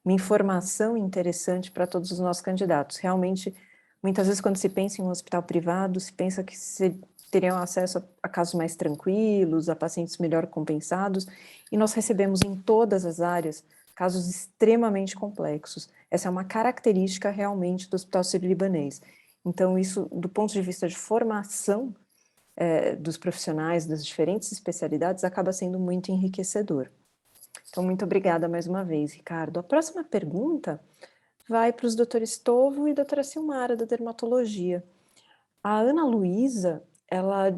informação interessante para todos os nossos candidatos. Realmente, muitas vezes, quando se pensa em um hospital privado, se pensa que se teriam acesso a casos mais tranquilos, a pacientes melhor compensados, e nós recebemos em todas as áreas casos extremamente complexos. Essa é uma característica realmente do Hospital Sírio-Libanês. Então, isso, do ponto de vista de formação dos profissionais das diferentes especialidades, acaba sendo muito enriquecedor. Então, muito obrigada mais uma vez, Ricardo. A próxima pergunta vai para os doutores Tovo e doutora Silmara, da dermatologia. A Ana Luísa, ela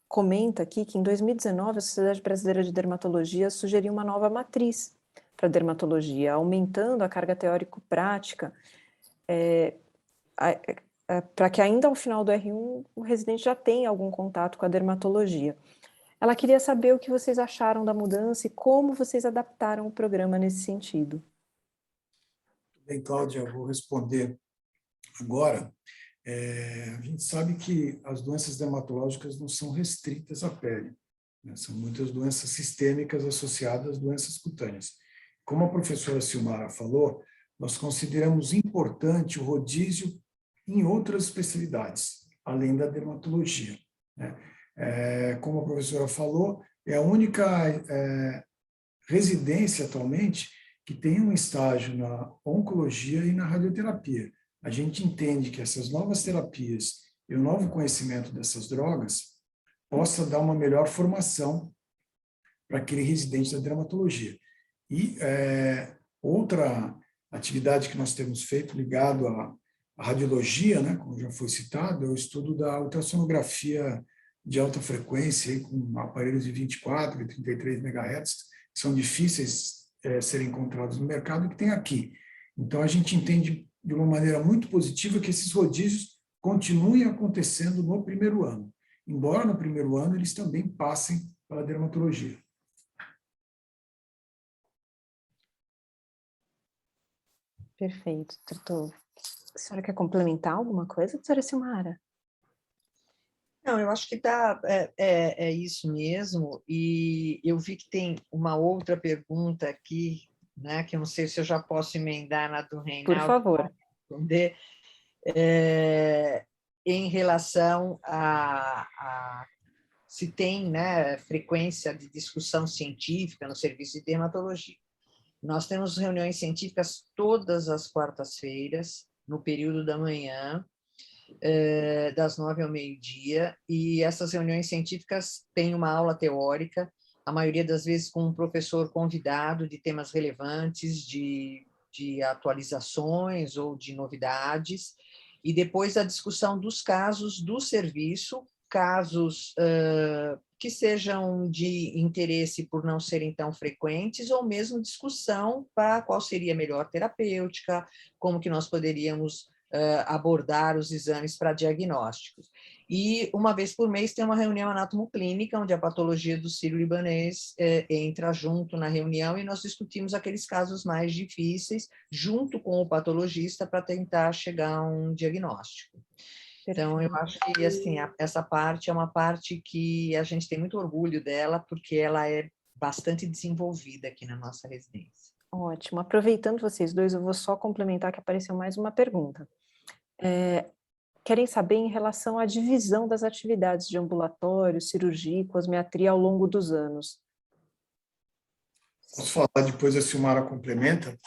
comenta aqui que em 2019 a Sociedade Brasileira de Dermatologia sugeriu uma nova matriz para dermatologia, aumentando a carga teórico-prática, para que ainda ao final do R1 o residente já tenha algum contato com a dermatologia. Ela queria saber o que vocês acharam da mudança e como vocês adaptaram o programa nesse sentido. Bem, Cláudia, eu vou responder agora. A gente sabe que as doenças dermatológicas não são restritas à pele, né? São muitas doenças sistêmicas associadas às doenças cutâneas. Como a professora Silmara falou, nós consideramos importante o rodízio em outras especialidades, além da dermatologia, né? Como a professora falou, é a única residência atualmente que tem um estágio na oncologia e na radioterapia. A gente entende que essas novas terapias e o novo conhecimento dessas drogas possa dar uma melhor formação para aquele residente da dermatologia. E outra atividade que nós temos feito ligado à radiologia, né, como já foi citado, é o estudo da ultrassonografia de alta frequência, aí, com aparelhos de 24 e 33 MHz, que são difíceis serem encontrados no mercado, e que tem aqui. Então, a gente entende de uma maneira muito positiva que esses rodízios continuem acontecendo no primeiro ano, embora no primeiro ano eles também passem pela dermatologia. Perfeito, doutor. A senhora quer complementar alguma coisa, doutora Silmara? Não, eu acho que é isso mesmo, e eu vi que tem uma outra pergunta aqui, né, que eu não sei se eu já posso emendar na do Reinaldo. Por favor. Responder, em relação a se tem, né, frequência de discussão científica no serviço de dermatologia. Nós temos reuniões científicas todas as quartas-feiras, no período da manhã, das 9 ao meio-dia, e essas reuniões científicas têm uma aula teórica, a maioria das vezes com um professor convidado de temas relevantes, de atualizações ou de novidades, e depois a discussão dos casos do serviço, casos que sejam de interesse por não serem tão frequentes, ou mesmo discussão para qual seria a melhor terapêutica, como que nós poderíamos abordar os exames para diagnósticos. E uma vez por mês tem uma reunião anatomoclínica, onde a patologia do sírio-libanês entra junto na reunião, e nós discutimos aqueles casos mais difíceis, junto com o patologista, para tentar chegar a um diagnóstico. Então, eu acho que assim, essa parte é uma parte que a gente tem muito orgulho dela, porque ela é bastante desenvolvida aqui na nossa residência. Ótimo. Aproveitando vocês dois, eu vou só complementar que apareceu mais uma pergunta. Querem saber em relação à divisão das atividades de ambulatório, cirurgia e cosmetria ao longo dos anos. Posso falar depois, a Silmara complementa.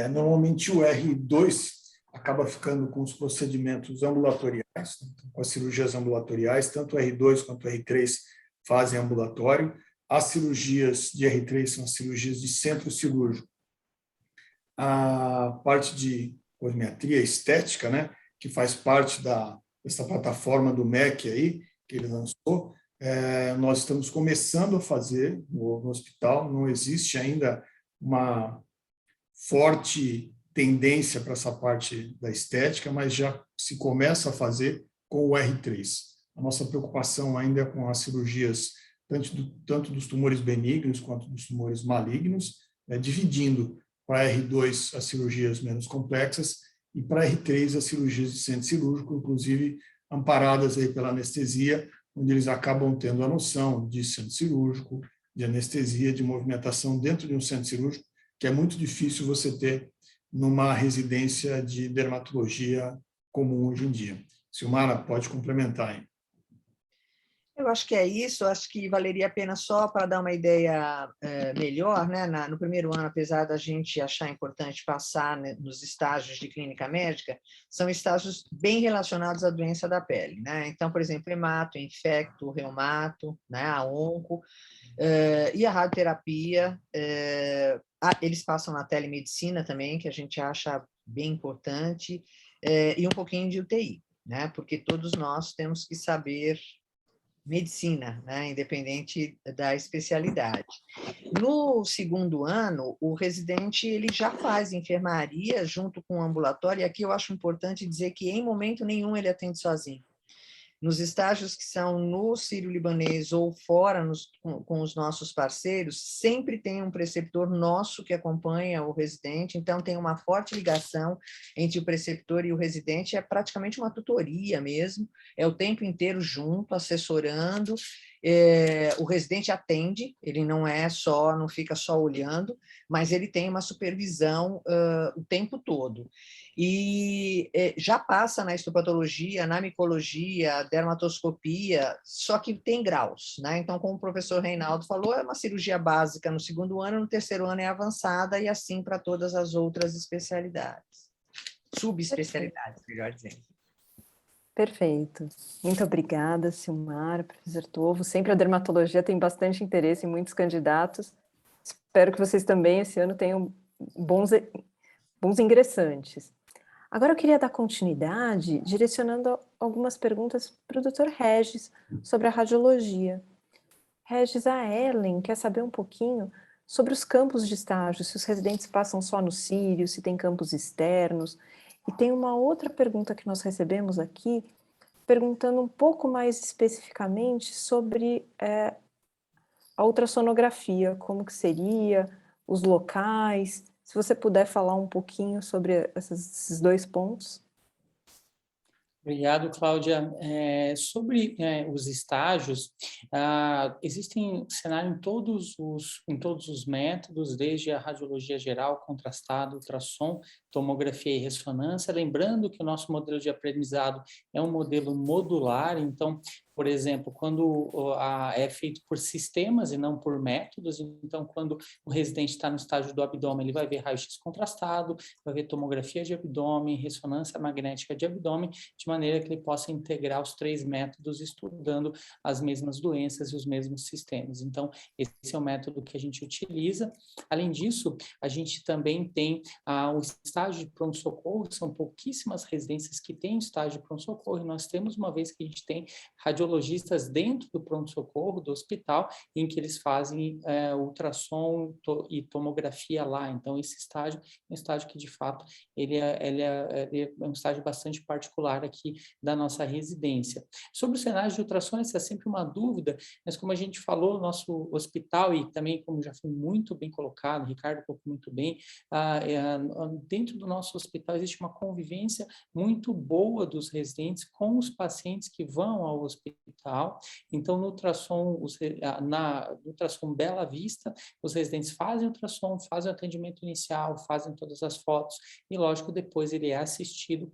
Normalmente o R2 acaba ficando com os procedimentos ambulatoriais, com as cirurgias ambulatoriais, tanto o R2 quanto o R3 fazem ambulatório. As cirurgias de R3 são as cirurgias de centro cirúrgico. A parte de cosmetria estética, né, que faz parte dessa plataforma do MEC aí, que ele lançou, nós estamos começando a fazer no hospital, não existe ainda uma forte tendência para essa parte da estética, mas já se começa a fazer com o R3. A nossa preocupação ainda é com as cirurgias, tanto dos tumores benignos quanto dos tumores malignos, dividindo para R2 as cirurgias menos complexas e para R3 as cirurgias de centro cirúrgico, inclusive amparadas aí pela anestesia, onde eles acabam tendo a noção de centro cirúrgico, de anestesia, de movimentação dentro de um centro cirúrgico, que é muito difícil você ter numa residência de dermatologia comum hoje em dia. Silmara, pode complementar aí. Eu acho que é isso, acho que valeria a pena só para dar uma ideia melhor, né? No primeiro ano, apesar da gente achar importante passar, né, nos estágios de clínica médica, são estágios bem relacionados à doença da pele, né? Então, por exemplo, hemato, infecto, reumato, né, a onco, e a radioterapia, eles passam na telemedicina também, que a gente acha bem importante, e um pouquinho de UTI. né? Porque todos nós temos que saber medicina, né? Independente da especialidade. No segundo ano, o residente ele já faz enfermaria junto com o ambulatório, e aqui eu acho importante dizer que em momento nenhum ele atende sozinho. Nos estágios que são no Sírio-Libanês ou fora com os nossos parceiros, sempre tem um preceptor nosso que acompanha o residente, então tem uma forte ligação entre o preceptor e o residente, é praticamente uma tutoria mesmo, é o tempo inteiro junto, assessorando, o residente atende, ele não fica só olhando, mas ele tem uma supervisão o tempo todo. E já passa na histopatologia, na micologia, dermatoscopia, só que tem graus, né? Então, como o professor Reinaldo falou, é uma cirurgia básica no segundo ano, no terceiro ano é avançada, e assim para todas as outras especialidades. Subespecialidades, melhor dizendo. Perfeito. Muito obrigada, Silmar, professor Tovo. Sempre a dermatologia tem bastante interesse em muitos candidatos. Espero que vocês também, esse ano, tenham bons ingressantes. Agora eu queria dar continuidade, direcionando algumas perguntas para o Dr. Regis sobre a radiologia. Regis, a Ellen quer saber um pouquinho sobre os campos de estágio, se os residentes passam só no Sírio, se tem campos externos. E tem uma outra pergunta que nós recebemos aqui, perguntando um pouco mais especificamente sobre a ultrassonografia, como que seria, os locais. Se você puder falar um pouquinho sobre esses dois pontos. Obrigado, Cláudia. Sobre os estágios, existem cenários em todos os métodos, desde a radiologia geral, contrastada, ultrassom, tomografia e ressonância. Lembrando que o nosso modelo de aprendizado é um modelo modular, então, por exemplo, quando é feito por sistemas e não por métodos, então, quando o residente está no estágio do abdômen, ele vai ver raio-x contrastado, vai ver tomografia de abdômen, ressonância magnética de abdômen, de maneira que ele possa integrar os 3 métodos, estudando as mesmas doenças e os mesmos sistemas. Então, esse é o método que a gente utiliza. Além disso, a gente também tem o estágio de pronto-socorro, são pouquíssimas residências que têm estágio de pronto-socorro, e nós temos, uma vez que a gente tem radiologistas dentro do pronto-socorro do hospital, em que eles fazem ultrassom e tomografia lá. Então, esse estágio é um estágio que, de fato, ele é um estágio bastante particular aqui da nossa residência. Sobre o cenário de ultrassom, essa é sempre uma dúvida, mas como a gente falou, o nosso hospital, e também como já foi muito bem colocado, Ricardo colocou muito bem, dentro do nosso hospital existe uma convivência muito boa dos residentes com os pacientes que vão ao hospital. Então, no ultrassom Bela Vista, os residentes fazem ultrassom, fazem o atendimento inicial, fazem todas as fotos, e lógico, depois ele é assistido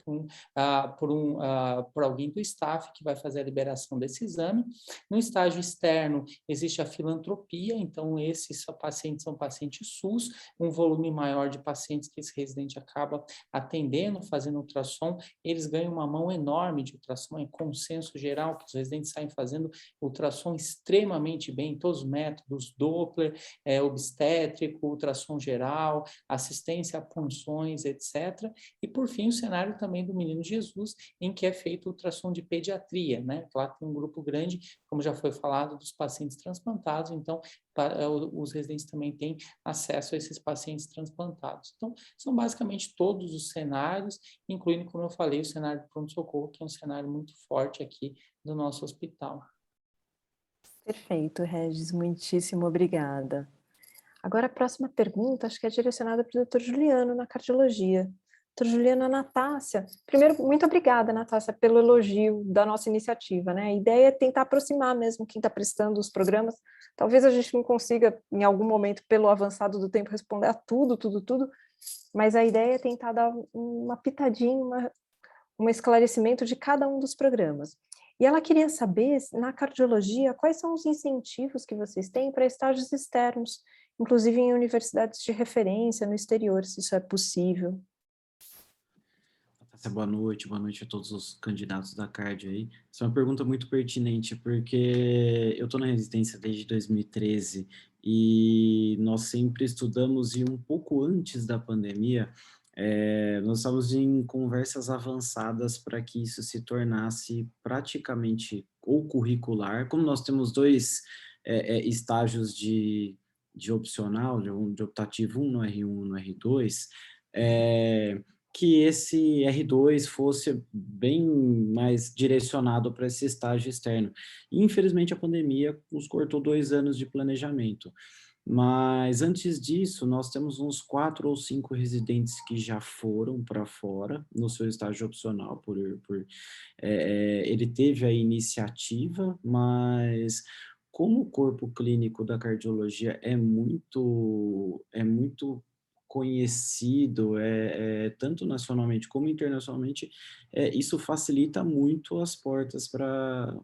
por alguém do staff que vai fazer a liberação desse exame. No estágio externo, existe a filantropia, então esses pacientes são pacientes SUS, um volume maior de pacientes que esse residente acaba atendendo, fazendo ultrassom, eles ganham uma mão enorme de ultrassom, é consenso geral que os residentes saem fazendo ultrassom extremamente bem, todos os métodos, Doppler, obstétrico, ultrassom geral, assistência a punções, etc. E, por fim, o cenário também do Menino Jesus, em que é feito ultrassom de pediatria, né? Lá tem um grupo grande, como já foi falado, dos pacientes transplantados, então os residentes também têm acesso a esses pacientes transplantados. Então, são basicamente todos os cenários, incluindo, como eu falei, o cenário de pronto-socorro, que é um cenário muito forte aqui do nosso hospital. Perfeito, Regis, muitíssimo obrigada. Agora a próxima pergunta, acho que é direcionada para o Dr. Juliano, na cardiologia. Dr. Juliano, a Natácia, primeiro, muito obrigada, Natácia, pelo elogio da nossa iniciativa, né? A ideia é tentar aproximar mesmo quem está prestando os programas. Talvez a gente não consiga, em algum momento, pelo avançado do tempo, responder a tudo, mas a ideia é tentar dar uma pitadinha, um esclarecimento de cada um dos programas. E ela queria saber, na cardiologia, quais são os incentivos que vocês têm para estágios externos, inclusive em universidades de referência no exterior, se isso é possível. Boa noite a todos os candidatos da cardio aí. Essa é uma pergunta muito pertinente, porque eu estou na residência desde 2013 e nós sempre estudamos, e um pouco antes da pandemia, Nós estamos em conversas avançadas para que isso se tornasse praticamente ou curricular, como nós temos dois estágios de opcional, de optativo 1 no R1 e no R2, que esse R2 fosse bem mais direcionado para esse estágio externo. E, infelizmente, a pandemia nos cortou 2 anos de planejamento. Mas, antes disso, nós temos uns 4 ou 5 residentes que já foram para fora no seu estágio opcional. Ele teve a iniciativa, mas como o corpo clínico da cardiologia é muito conhecido, tanto nacionalmente como internacionalmente, isso facilita muito as portas para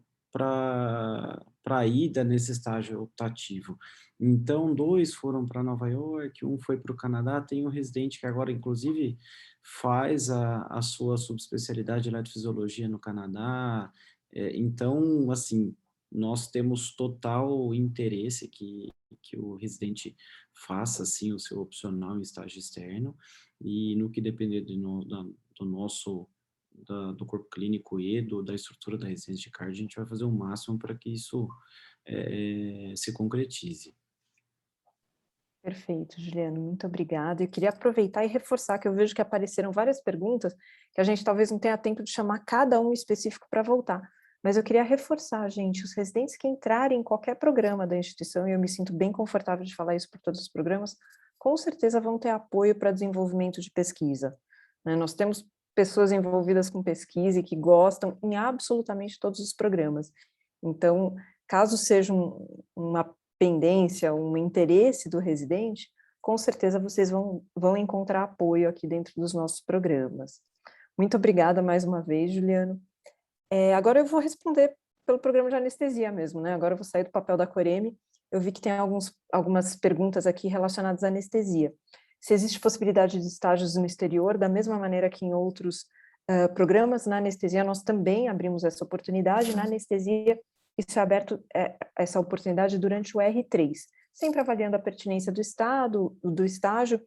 a ida nesse estágio optativo. Então, 2 foram para Nova York, 1 foi para o Canadá, tem um residente que agora, inclusive, faz a sua subespecialidade de eletrofisiologia no Canadá. Então, assim, nós temos total interesse que o residente faça, assim, o seu opcional em estágio externo, e no que depender do nosso do corpo clínico e da estrutura da residência de cardio, a gente vai fazer o máximo para que isso se concretize. Perfeito, Juliano, muito obrigada. Eu queria aproveitar e reforçar que eu vejo que apareceram várias perguntas que a gente talvez não tenha tempo de chamar cada um específico para voltar, mas eu queria reforçar, gente, os residentes que entrarem em qualquer programa da instituição, e eu me sinto bem confortável de falar isso por todos os programas, com certeza vão ter apoio para desenvolvimento de pesquisa, né? Nós temos pessoas envolvidas com pesquisa e que gostam em absolutamente todos os programas. Então, caso seja uma pendência, um interesse do residente, com certeza vocês vão encontrar apoio aqui dentro dos nossos programas. Muito obrigada mais uma vez, Juliano. Agora eu vou responder pelo programa de anestesia mesmo, né? Agora eu vou sair do papel da Coreme. Eu vi que tem algumas perguntas aqui relacionadas à anestesia. Se existe possibilidade de estágios no exterior, da mesma maneira que em outros programas, na anestesia nós também abrimos essa oportunidade. Na anestesia, isso é aberto, essa oportunidade durante o R3, sempre avaliando a pertinência do estágio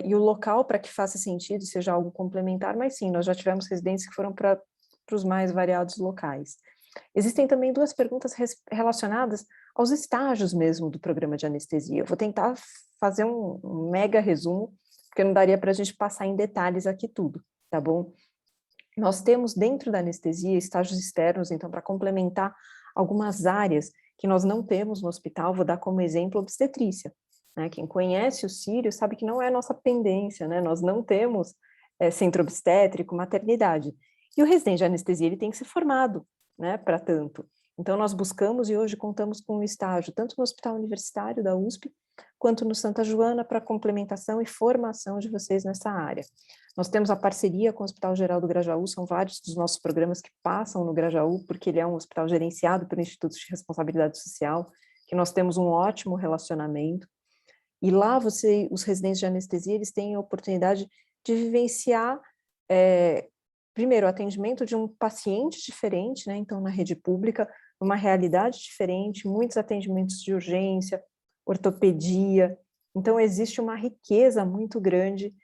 e o local para que faça sentido, seja algo complementar, mas sim, nós já tivemos residentes que foram para os mais variados locais. Existem também 2 perguntas relacionadas aos estágios mesmo do programa de anestesia. Eu vou tentar fazer um mega resumo, porque não daria para a gente passar em detalhes aqui tudo, tá bom? Nós temos dentro da anestesia estágios externos, então, para complementar algumas áreas que nós não temos no hospital, vou dar como exemplo obstetrícia, né? Quem conhece o Sírio sabe que não é nossa pendência, né? Nós não temos centro obstétrico, maternidade. E o residente de anestesia ele tem que ser formado, né, para tanto. Então, nós buscamos e hoje contamos com um estágio, tanto no Hospital Universitário da USP, quanto no Santa Joana, para complementação e formação de vocês nessa área. Nós temos a parceria com o Hospital Geral do Grajaú, são vários dos nossos programas que passam no Grajaú, porque ele é um hospital gerenciado pelo Instituto de Responsabilidade Social, que nós temos um ótimo relacionamento. E lá, os residentes de anestesia, eles têm a oportunidade de vivenciar, primeiro, o atendimento de um paciente diferente, né? Então, na rede pública, uma realidade diferente, muitos atendimentos de urgência, ortopedia. Então, existe uma riqueza muito grande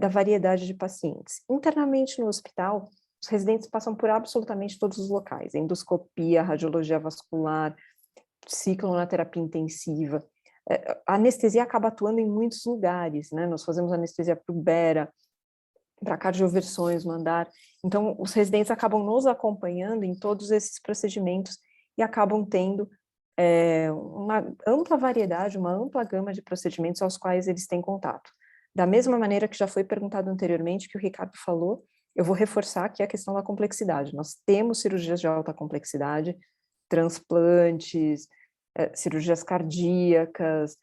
da variedade de pacientes. Internamente no hospital, os residentes passam por absolutamente todos os locais, endoscopia, radiologia vascular, ciclo na terapia intensiva. A anestesia acaba atuando em muitos lugares, né? Nós fazemos anestesia para o Bera, para cardioversões no andar. Então, os residentes acabam nos acompanhando em todos esses procedimentos e acabam tendo uma ampla variedade, uma ampla gama de procedimentos aos quais eles têm contato. Da mesma maneira que já foi perguntado anteriormente, que o Ricardo falou, eu vou reforçar aqui a questão da complexidade. Nós temos cirurgias de alta complexidade, transplantes, cirurgias cardíacas,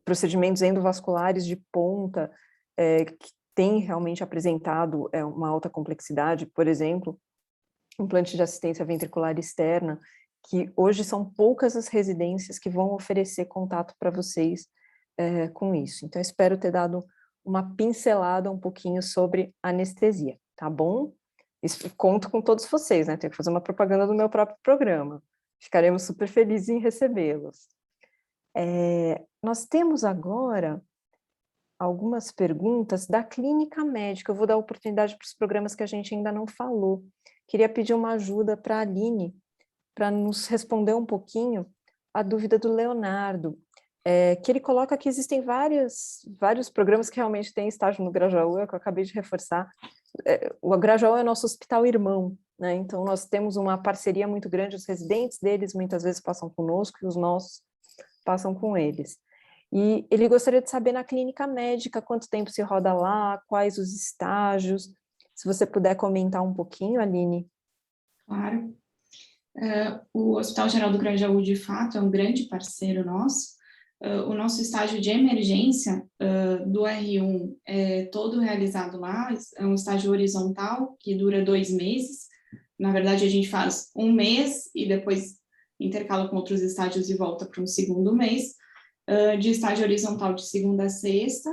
procedimentos endovasculares de ponta, que têm realmente apresentado uma alta complexidade, por exemplo, implante de assistência ventricular externa, que hoje são poucas as residências que vão oferecer contato para vocês com isso. Então, eu espero ter dado uma pincelada um pouquinho sobre anestesia, tá bom? Conto com todos vocês, né? Tenho que fazer uma propaganda do meu próprio programa. Ficaremos super felizes em recebê-los. Nós temos agora algumas perguntas da clínica médica. Eu vou dar oportunidade para os programas que a gente ainda não falou. Queria pedir uma ajuda para a Aline, para nos responder um pouquinho a dúvida do Leonardo, que ele coloca que existem vários programas que realmente têm estágio no Grajaú, é o que eu acabei de reforçar. O Grajaú é nosso hospital irmão, né? Então nós temos uma parceria muito grande, os residentes deles muitas vezes passam conosco e os nossos passam com eles. E ele gostaria de saber na clínica médica quanto tempo se roda lá, quais os estágios, se você puder comentar um pouquinho, Aline. Claro. O Hospital Geral do Grajaú, de fato, é um grande parceiro nosso. O nosso estágio de emergência do R1 é todo realizado lá, é um estágio horizontal que dura 2 meses. Na verdade, a gente faz 1 mês e depois intercala com outros estágios e volta para um segundo mês, de estágio horizontal de segunda a sexta.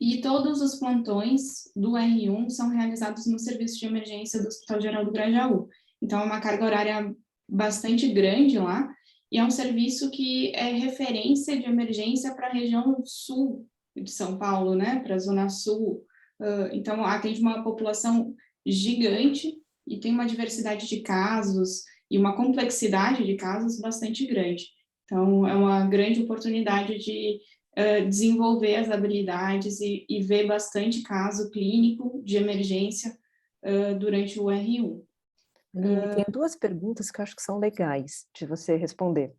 E todos os plantões do R1 são realizados no serviço de emergência do Hospital Geral do Grajaú. Então, é uma carga horária bastante grande lá, e é um serviço que é referência de emergência para a região sul de São Paulo, né, para a Zona Sul. Então, atende uma população gigante e tem uma diversidade de casos e uma complexidade de casos bastante grande. Então, é uma grande oportunidade de desenvolver as habilidades e ver bastante caso clínico de emergência durante o R1. Tem 2 perguntas que eu acho que são legais de você responder.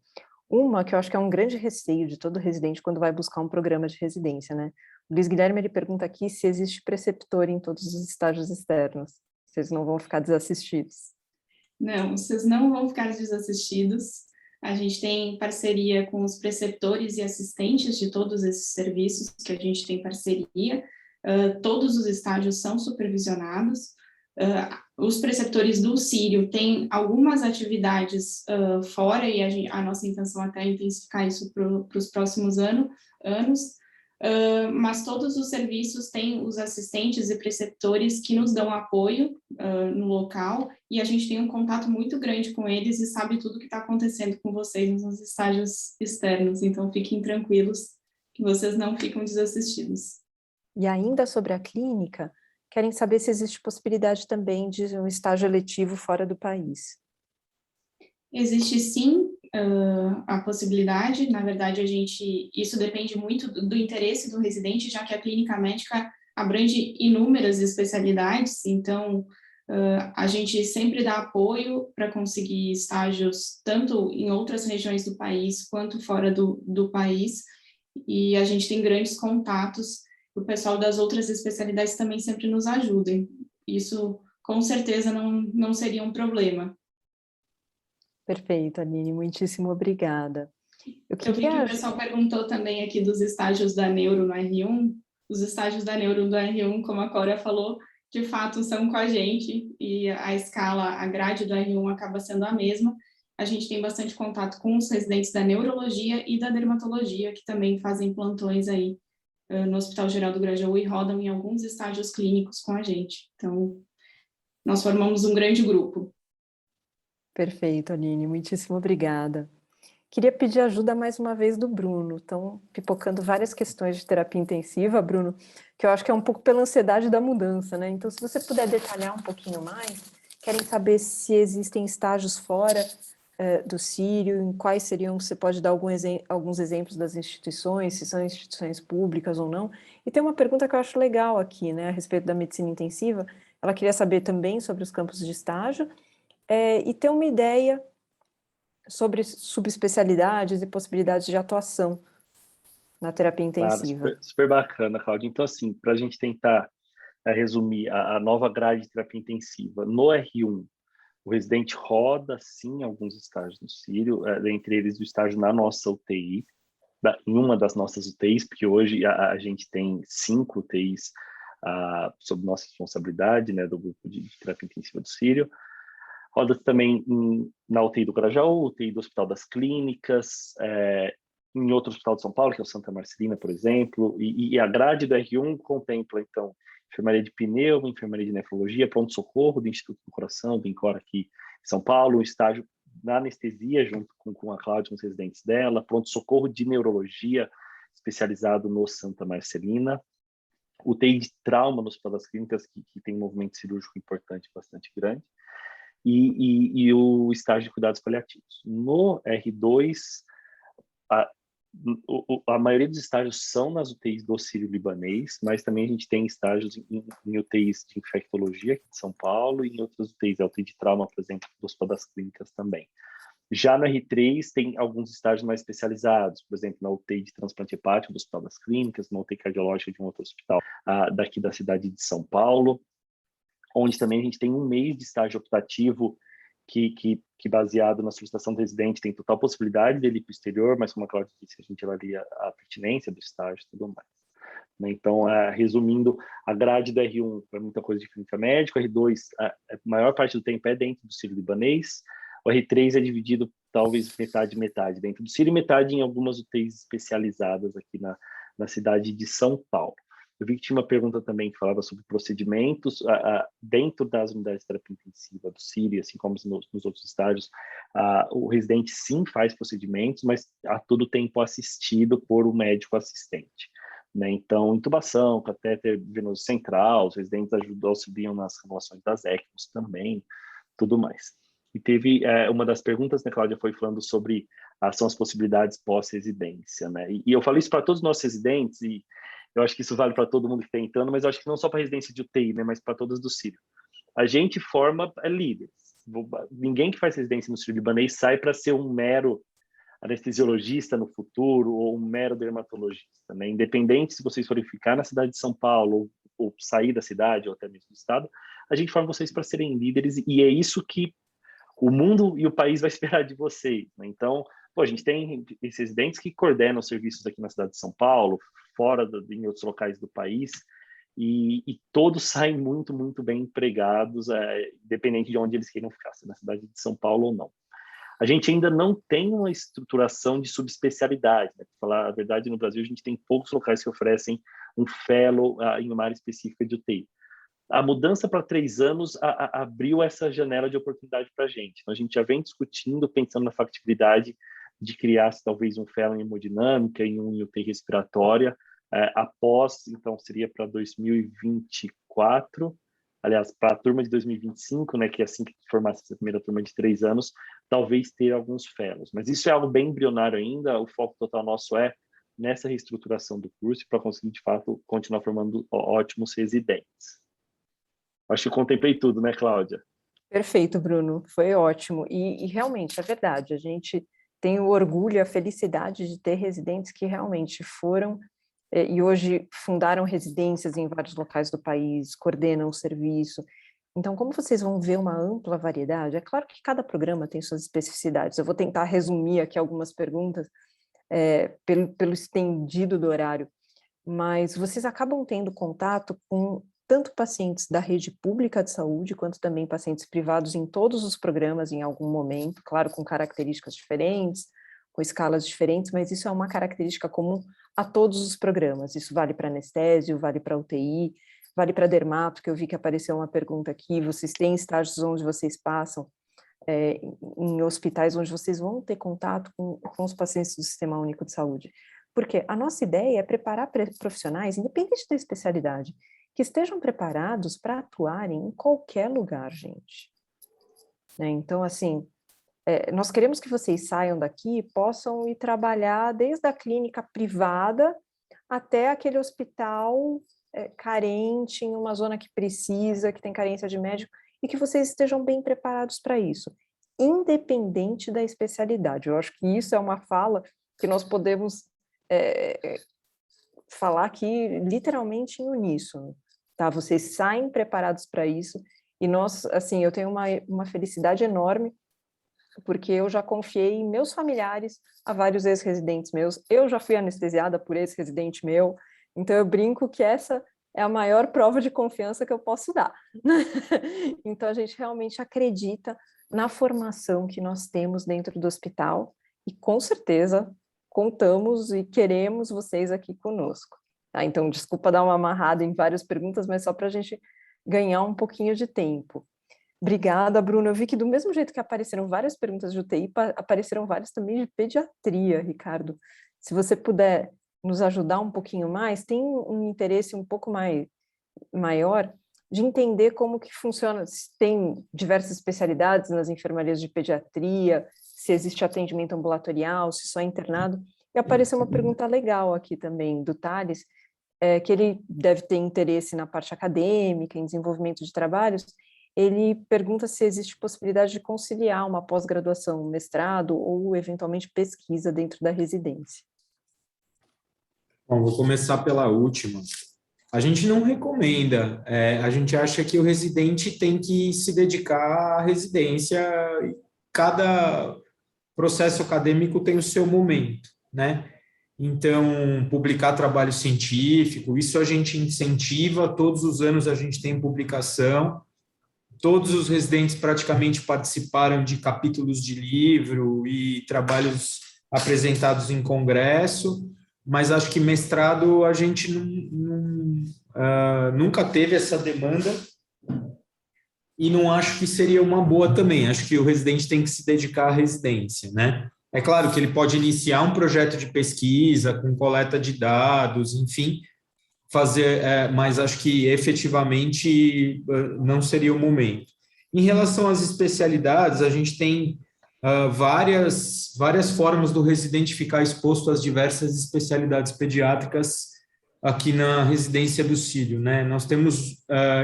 Uma, que eu acho que é um grande receio de todo residente quando vai buscar um programa de residência, né? O Luiz Guilherme, ele pergunta aqui se existe preceptor em todos os estágios externos. Vocês não vão ficar desassistidos. Não, vocês não vão ficar desassistidos. A gente tem parceria com os preceptores e assistentes de todos esses serviços que a gente tem parceria. Todos os estágios são supervisionados. Os preceptores do Sírio têm algumas atividades fora, e a nossa intenção até é intensificar isso para os próximos anos, mas todos os serviços têm os assistentes e preceptores que nos dão apoio no local, e a gente tem um contato muito grande com eles e sabe tudo o que está acontecendo com vocês nos estágios externos, então fiquem tranquilos que vocês não ficam desassistidos. E ainda sobre a clínica, querem saber se existe possibilidade também de um estágio eletivo fora do país. Existe sim a possibilidade, na verdade isso depende muito do interesse do residente, já que a clínica médica abrange inúmeras especialidades, então a gente sempre dá apoio para conseguir estágios tanto em outras regiões do país quanto fora do país, e a gente tem grandes contatos. O pessoal das outras especialidades também sempre nos ajudem. Isso, com certeza, não seria um problema. Perfeito, Aline, muitíssimo obrigada. Eu vi que o pessoal perguntou também aqui dos estágios da Neuro no R1. Os estágios da Neuro do R1, como a Cora falou, de fato são com a gente, e a escala, a grade do R1 acaba sendo a mesma. A gente tem bastante contato com os residentes da neurologia e da dermatologia, que também fazem plantões aí no Hospital Geral do Grajaú e rodam em alguns estágios clínicos com a gente. Então, nós formamos um grande grupo. Perfeito, Aline, muitíssimo obrigada. Queria pedir ajuda mais uma vez do Bruno. Estão pipocando várias questões de terapia intensiva, Bruno, que eu acho que é um pouco pela ansiedade da mudança, né? Então, se você puder detalhar um pouquinho mais, querem saber se existem estágios fora do Sírio, em quais seriam, você pode dar alguns exemplos das instituições, se são instituições públicas ou não. E tem uma pergunta que eu acho legal aqui, né, a respeito da medicina intensiva. Ela queria saber também sobre os campos de estágio e ter uma ideia sobre subespecialidades e possibilidades de atuação na terapia intensiva. Claro, super bacana, Cláudia. Então, assim, para a gente tentar resumir a nova grade de terapia intensiva, no R1, o residente roda, sim, alguns estágios no Sírio, entre eles o estágio na nossa UTI, em uma das nossas UTIs, porque hoje a gente tem 5 UTIs sob nossa responsabilidade, né, do grupo de terapia intensiva do Sírio. Roda também na UTI do Grajaú, UTI do Hospital das Clínicas, em outro hospital de São Paulo, que é o Santa Marcelina, por exemplo, e a grade do R1 contempla, então, enfermaria de pneuma, enfermaria de nefrologia, pronto-socorro do Instituto do Coração, do INCOR aqui em São Paulo, um estágio na anestesia junto com a Cláudia, com os residentes dela, pronto-socorro de neurologia, especializado no Santa Marcelina, UTI de trauma no Hospital das Clínicas, que tem um movimento cirúrgico importante, bastante grande, e o estágio de cuidados paliativos. No R2, a maioria dos estágios são nas UTIs do Sírio-Libanês, mas também a gente tem estágios em UTIs de infectologia aqui de São Paulo e em outras UTIs, a UTI de trauma, por exemplo, do Hospital das Clínicas também. Já no R3 tem alguns estágios mais especializados, por exemplo, na UTI de transplante hepático do Hospital das Clínicas, na UTI cardiológica de um outro hospital daqui da cidade de São Paulo, onde também a gente tem um mês de estágio optativo que baseado na solicitação do residente tem total possibilidade dele ir para o exterior, mas como a Cláudia disse, a gente avalia a pertinência do estágio e tudo mais. Então, resumindo, a grade do R1 é muita coisa de clínica médica, R2, a maior parte do tempo é dentro do Sírio-Libanês, o R3 é dividido talvez metade dentro do Sírio e metade em algumas UTIs especializadas aqui na cidade de São Paulo. Eu vi que tinha uma pergunta também que falava sobre procedimentos. Dentro das unidades de terapia intensiva do Sírio, assim como nos outros estágios, o residente sim faz procedimentos, mas a todo tempo assistido por um médico assistente. Né? Então, intubação, catéter venoso central, os residentes auxiliam nas renovações das ECMOs também, tudo mais. E teve uma das perguntas, né, Cláudia, foi falando sobre são as possibilidades pós-residência, né? E eu falo isso para todos os nossos residentes, e eu acho que isso vale para todo mundo que está entrando, mas eu acho que não só para residência de UTI, né, mas para todas do Sírio. A gente forma líderes. Ninguém que faz residência no Sírio-Libanês sai para ser um mero anestesiologista no futuro ou um mero dermatologista, né? Independente se vocês forem ficar na cidade de São Paulo ou sair da cidade ou até mesmo do estado, a gente forma vocês para serem líderes e é isso que o mundo e o país vai esperar de vocês, né? Então, a gente tem esses residentes que coordenam serviços aqui na cidade de São Paulo, em outros locais do país, e todos saem muito, muito bem empregados, independente de onde eles queiram ficar, se na cidade de São Paulo ou não. A gente ainda não tem uma estruturação de subespecialidade, né? Para falar a verdade, no Brasil a gente tem poucos locais que oferecem um fellow em uma área específica de UTI. A mudança para 3 anos abriu essa janela de oportunidade para a gente. Então, a gente já vem discutindo, pensando na factibilidade de criar talvez um fellow em hemodinâmica e um em UTI respiratória, após, então, seria para 2024, aliás, para a turma de 2025, né, que é assim que formasse essa primeira turma de 3 anos, talvez ter alguns fellows. Mas isso é algo bem embrionário ainda, o foco total nosso é nessa reestruturação do curso para conseguir, de fato, continuar formando ótimos residentes. Acho que eu contemplei tudo, né, Cláudia? Perfeito, Bruno, foi ótimo. E realmente, é verdade, a gente tem o orgulho e a felicidade de ter residentes que realmente foram e hoje fundaram residências em vários locais do país, coordenam o serviço. Então, como vocês vão ver uma ampla variedade, é claro que cada programa tem suas especificidades. Eu vou tentar resumir aqui algumas perguntas pelo estendido do horário, mas vocês acabam tendo contato com tanto pacientes da rede pública de saúde, quanto também pacientes privados em todos os programas em algum momento, claro, com características diferentes, com escalas diferentes, mas isso é uma característica comum a todos os programas. Isso vale para anestésio, vale para UTI, vale para dermato, que eu vi que apareceu uma pergunta aqui, vocês têm estágios onde vocês passam, em hospitais onde vocês vão ter contato com os pacientes do Sistema Único de Saúde. Porque a nossa ideia é preparar profissionais, independente da especialidade, que estejam preparados para atuarem em qualquer lugar, gente. Né? Então, assim, nós queremos que vocês saiam daqui e possam ir trabalhar desde a clínica privada até aquele hospital carente, em uma zona que precisa, que tem carência de médico, e que vocês estejam bem preparados para isso, independente da especialidade. Eu acho que isso é uma fala que nós podemos falar aqui literalmente em uníssono. Tá? Vocês saem preparados para isso, e nós, assim, eu tenho uma felicidade enorme, porque eu já confiei em meus familiares a vários ex-residentes meus, eu já fui anestesiada por ex-residente meu, então eu brinco que essa é a maior prova de confiança que eu posso dar. Então a gente realmente acredita na formação que nós temos dentro do hospital, e com certeza contamos e queremos vocês aqui conosco. Tá? Então, desculpa dar uma amarrada em várias perguntas, mas só para a gente ganhar um pouquinho de tempo. Obrigada, Bruno. Eu vi que do mesmo jeito que apareceram várias perguntas de UTI, apareceram várias também de pediatria, Ricardo. Se você puder nos ajudar um pouquinho mais, tem um interesse um pouco maior de entender como que funciona, se tem diversas especialidades nas enfermarias de pediatria, se existe atendimento ambulatorial, se só é internado. E apareceu uma pergunta legal aqui também do Thales, que ele deve ter interesse na parte acadêmica, em desenvolvimento de trabalhos. Ele pergunta se existe possibilidade de conciliar uma pós-graduação, um mestrado ou, eventualmente, pesquisa dentro da residência. Bom, vou começar pela última. A gente não recomenda, a gente acha que o residente tem que se dedicar à residência, cada processo acadêmico tem o seu momento, né? Então, publicar trabalho científico, isso a gente incentiva, todos os anos a gente tem publicação, todos os residentes praticamente participaram de capítulos de livro e trabalhos apresentados em congresso, mas acho que mestrado a gente nunca teve essa demanda e não acho que seria uma boa também. Acho que o residente tem que se dedicar à residência, né? É claro que ele pode iniciar um projeto de pesquisa com coleta de dados, enfim, fazer, mas acho que efetivamente não seria o momento. Em relação às especialidades, a gente tem várias formas do residente ficar exposto às diversas especialidades pediátricas aqui na residência do Círio, né? Nós temos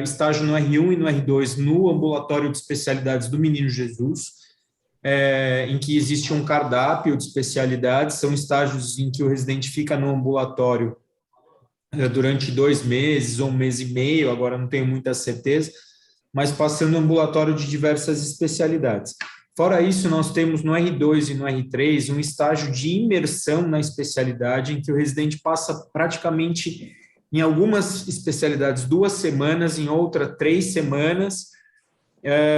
estágio no R1 e no R2 no ambulatório de especialidades do Menino Jesus, em que existe um cardápio de especialidades, são estágios em que o residente fica no ambulatório durante 2 meses ou 1 mês e meio, agora não tenho muita certeza, mas passando no ambulatório de diversas especialidades. Fora isso, nós temos no R2 e no R3 um estágio de imersão na especialidade, em que o residente passa praticamente, em algumas especialidades, 2 semanas, em outra 3 semanas,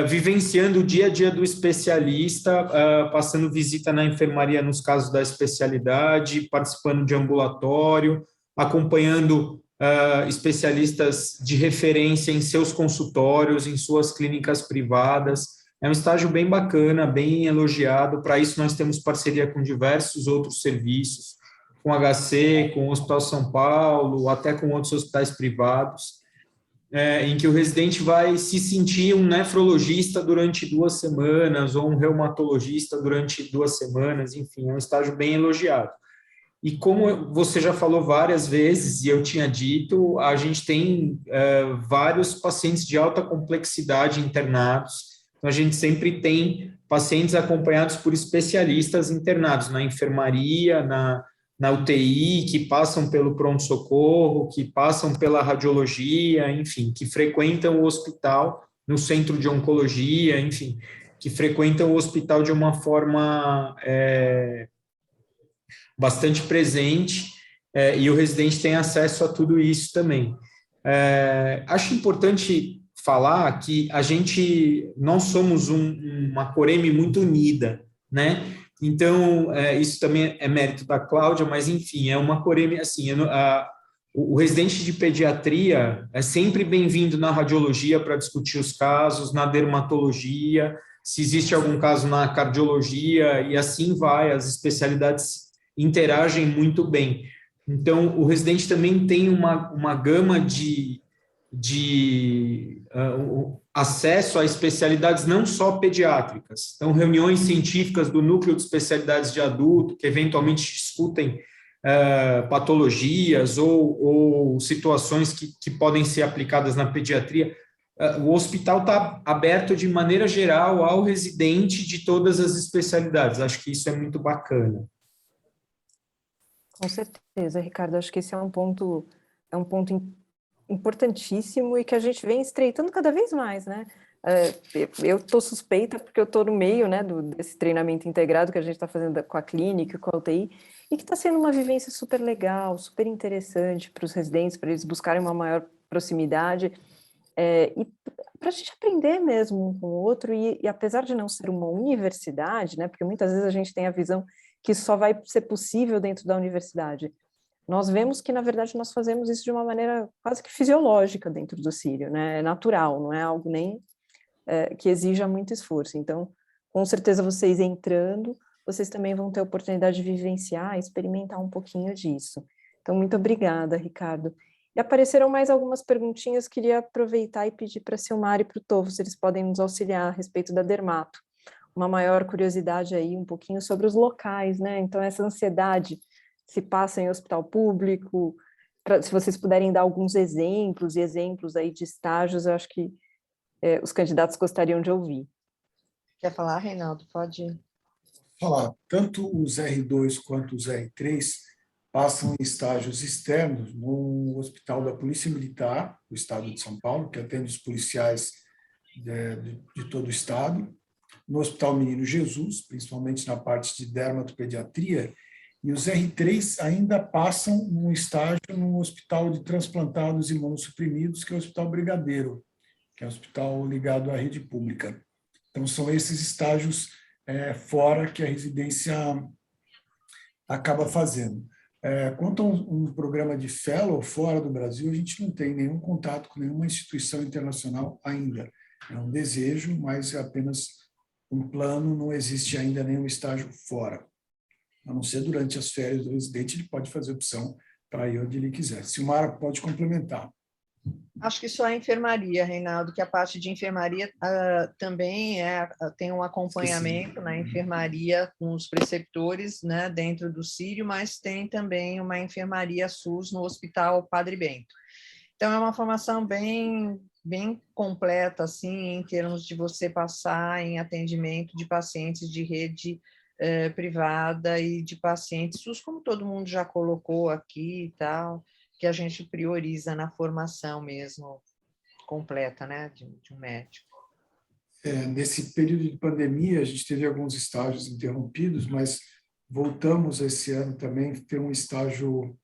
vivenciando o dia a dia do especialista, passando visita na enfermaria nos casos da especialidade, participando de ambulatório, acompanhando especialistas de referência em seus consultórios, em suas clínicas privadas. É um estágio bem bacana, bem elogiado. Para isso, nós temos parceria com diversos outros serviços, com o HC, com o Hospital São Paulo, até com outros hospitais privados, em que o residente vai se sentir um nefrologista durante 2 semanas ou um reumatologista durante 2 semanas, enfim, é um estágio bem elogiado. E como você já falou várias vezes, e eu tinha dito, a gente tem vários pacientes de alta complexidade internados. Então, a gente sempre tem pacientes acompanhados por especialistas internados na enfermaria, na UTI, que passam pelo pronto-socorro, que passam pela radiologia, enfim, que frequentam o hospital no centro de oncologia, enfim, que frequentam o hospital de uma forma bastante presente, e o residente tem acesso a tudo isso também. Acho importante falar que nós somos uma Coreme muito unida, né? Então, isso também é mérito da Cláudia, mas, enfim, é uma Coreme, assim, o residente de pediatria é sempre bem-vindo na radiologia para discutir os casos, na dermatologia, se existe algum caso na cardiologia, e assim vai, as especialidades interagem muito bem. Então, o residente também tem uma gama de acesso a especialidades não só pediátricas. Então, reuniões científicas do núcleo de especialidades de adulto, que eventualmente discutem patologias ou situações que podem ser aplicadas na pediatria. O hospital está aberto de maneira geral ao residente de todas as especialidades. Acho que isso é muito bacana. Com certeza, Ricardo. Acho que esse é um ponto importantíssimo e que a gente vem estreitando cada vez mais, né? Eu estou suspeita porque eu estou no meio, né, desse treinamento integrado que a gente está fazendo com a clínica, com a UTI, e que está sendo uma vivência super legal, super interessante para os residentes, para eles buscarem uma maior proximidade, e para a gente aprender mesmo um com o outro, e apesar de não ser uma universidade, né, porque muitas vezes a gente tem a visão que isso só vai ser possível dentro da universidade, nós vemos que, na verdade, nós fazemos isso de uma maneira quase que fisiológica dentro do Círio, né? É natural, não é algo nem que exija muito esforço. Então, com certeza, vocês entrando, vocês também vão ter a oportunidade de vivenciar, experimentar um pouquinho disso. Então, muito obrigada, Ricardo. E apareceram mais algumas perguntinhas, queria aproveitar e pedir para a Silmar e para o Tovo, se eles podem nos auxiliar a respeito da dermato. Uma maior curiosidade aí, um pouquinho sobre os locais, né? Então, essa ansiedade se passa em hospital público, se vocês puderem dar alguns exemplos aí de estágios, eu acho que os candidatos gostariam de ouvir. Quer falar, Reinaldo? Pode falar. Tanto os R2 quanto os R3 passam em estágios externos no Hospital da Polícia Militar, do Estado de São Paulo, que atende os policiais de todo o Estado, no Hospital Menino Jesus, principalmente na parte de dermatopediatria, e os R3 ainda passam um estágio no Hospital de Transplantados Imunossuprimidos, que é o Hospital Brigadeiro, que é um hospital ligado à rede pública. Então, são esses estágios fora que a residência acaba fazendo. Quanto a um programa de fellow fora do Brasil, a gente não tem nenhum contato com nenhuma instituição internacional ainda. É um desejo, mas é apenas um plano, não existe ainda nenhum estágio fora. A não ser durante as férias do residente, ele pode fazer opção para ir onde ele quiser. Silmara pode complementar. Acho que só a enfermaria, Reinaldo, que a parte de enfermaria também tem um acompanhamento na enfermaria com os preceptores, né, dentro do Sírio, mas tem também uma enfermaria SUS no Hospital Padre Bento. Então, é uma formação bem completa, assim, em termos de você passar em atendimento de pacientes de rede privada e de pacientes SUS, como todo mundo já colocou aqui e tal, que a gente prioriza na formação mesmo completa, né, de um médico. Nesse período de pandemia, a gente teve alguns estágios interrompidos, mas voltamos esse ano também a ter um estágio,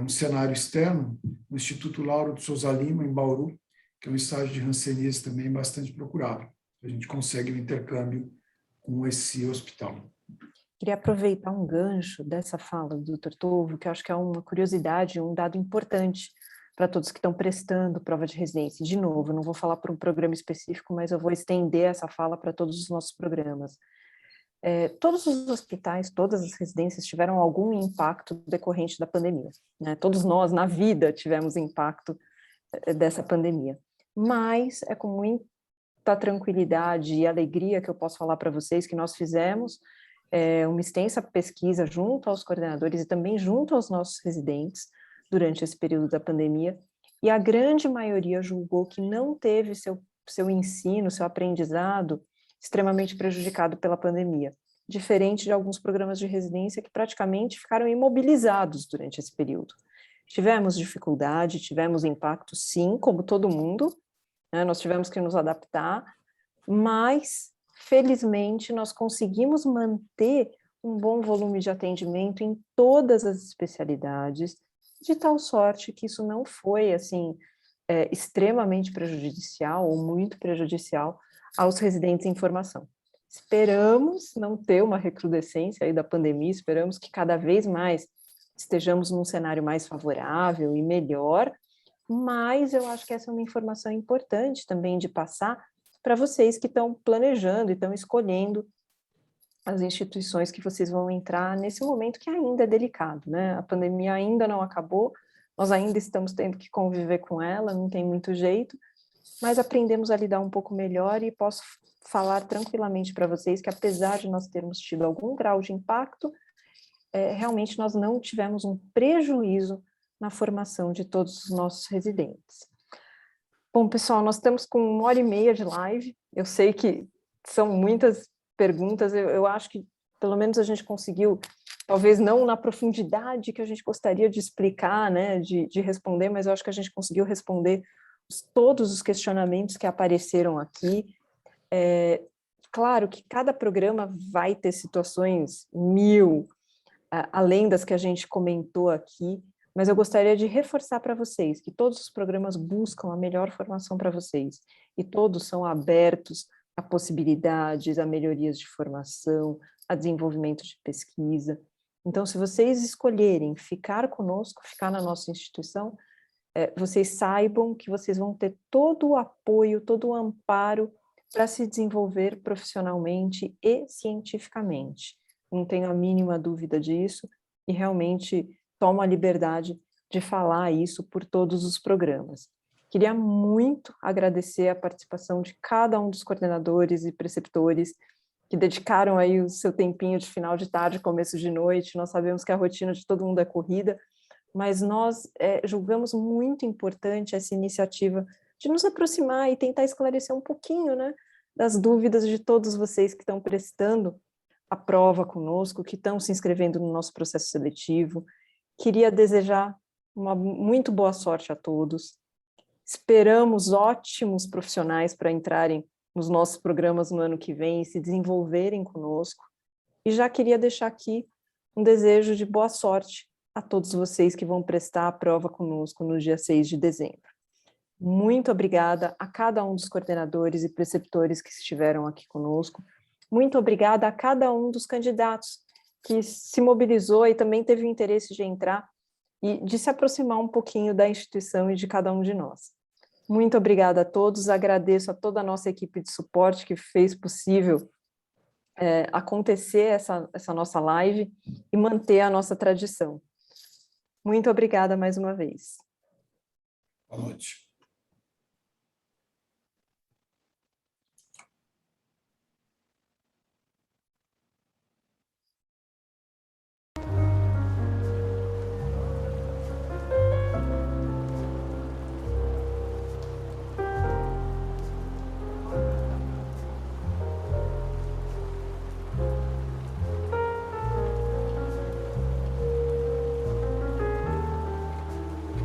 um cenário externo, no Instituto Lauro de Souza Lima, em Bauru, que é um estágio de hanseníase também bastante procurado. A gente consegue um intercâmbio com esse hospital. Queria aproveitar um gancho dessa fala do Dr. Tovo, que eu acho que é uma curiosidade, um dado importante para todos que estão prestando prova de residência. De novo, eu não vou falar para um programa específico, mas eu vou estender essa fala para todos os nossos programas. Todos os hospitais, todas as residências tiveram algum impacto decorrente da pandemia, né? Todos nós, na vida, tivemos impacto dessa pandemia. Mas é com muita tranquilidade e alegria que eu posso falar para vocês que nós fizemos uma extensa pesquisa junto aos coordenadores e também junto aos nossos residentes durante esse período da pandemia, e a grande maioria julgou que não teve seu ensino, seu aprendizado extremamente prejudicado pela pandemia, diferente de alguns programas de residência que praticamente ficaram imobilizados durante esse período. Tivemos dificuldade, tivemos impacto, sim, como todo mundo, né? Nós tivemos que nos adaptar, mas felizmente, nós conseguimos manter um bom volume de atendimento em todas as especialidades, de tal sorte que isso não foi, assim, extremamente prejudicial ou muito prejudicial aos residentes em formação. Esperamos não ter uma recrudescência aí da pandemia, esperamos que cada vez mais estejamos num cenário mais favorável e melhor, mas eu acho que essa é uma informação importante também de passar para vocês que estão planejando e estão escolhendo as instituições que vocês vão entrar nesse momento que ainda é delicado, né? A pandemia ainda não acabou, nós ainda estamos tendo que conviver com ela, não tem muito jeito, mas aprendemos a lidar um pouco melhor e posso falar tranquilamente para vocês que apesar de nós termos tido algum grau de impacto, realmente nós não tivemos um prejuízo na formação de todos os nossos residentes. Bom, pessoal, nós estamos com 1h30 de live, eu sei que são muitas perguntas, eu acho que pelo menos a gente conseguiu, talvez não na profundidade que a gente gostaria de explicar, né, de responder, mas eu acho que a gente conseguiu responder todos os questionamentos que apareceram aqui. Claro que cada programa vai ter situações além das que a gente comentou aqui, mas eu gostaria de reforçar para vocês que todos os programas buscam a melhor formação para vocês, e todos são abertos a possibilidades, a melhorias de formação, a desenvolvimento de pesquisa. Então, se vocês escolherem ficar conosco, ficar na nossa instituição, vocês saibam que vocês vão ter todo o apoio, todo o amparo para se desenvolver profissionalmente e cientificamente. Não tenho a mínima dúvida disso, e realmente tomo a liberdade de falar isso por todos os programas. Queria muito agradecer a participação de cada um dos coordenadores e preceptores que dedicaram aí o seu tempinho de final de tarde, começo de noite. Nós sabemos que a rotina de todo mundo é corrida, mas nós julgamos muito importante essa iniciativa de nos aproximar e tentar esclarecer um pouquinho, né, das dúvidas de todos vocês que estão prestando a prova conosco, que estão se inscrevendo no nosso processo seletivo. Queria desejar uma muito boa sorte a todos. Esperamos ótimos profissionais para entrarem nos nossos programas no ano que vem e se desenvolverem conosco. E já queria deixar aqui um desejo de boa sorte a todos vocês que vão prestar a prova conosco no dia 6 de dezembro. Muito obrigada a cada um dos coordenadores e preceptores que estiveram aqui conosco. Muito obrigada a cada um dos candidatos que se mobilizou e também teve o interesse de entrar e de se aproximar um pouquinho da instituição e de cada um de nós. Muito obrigada a todos, agradeço a toda a nossa equipe de suporte que fez possível acontecer essa nossa live e manter a nossa tradição. Muito obrigada mais uma vez. Boa noite.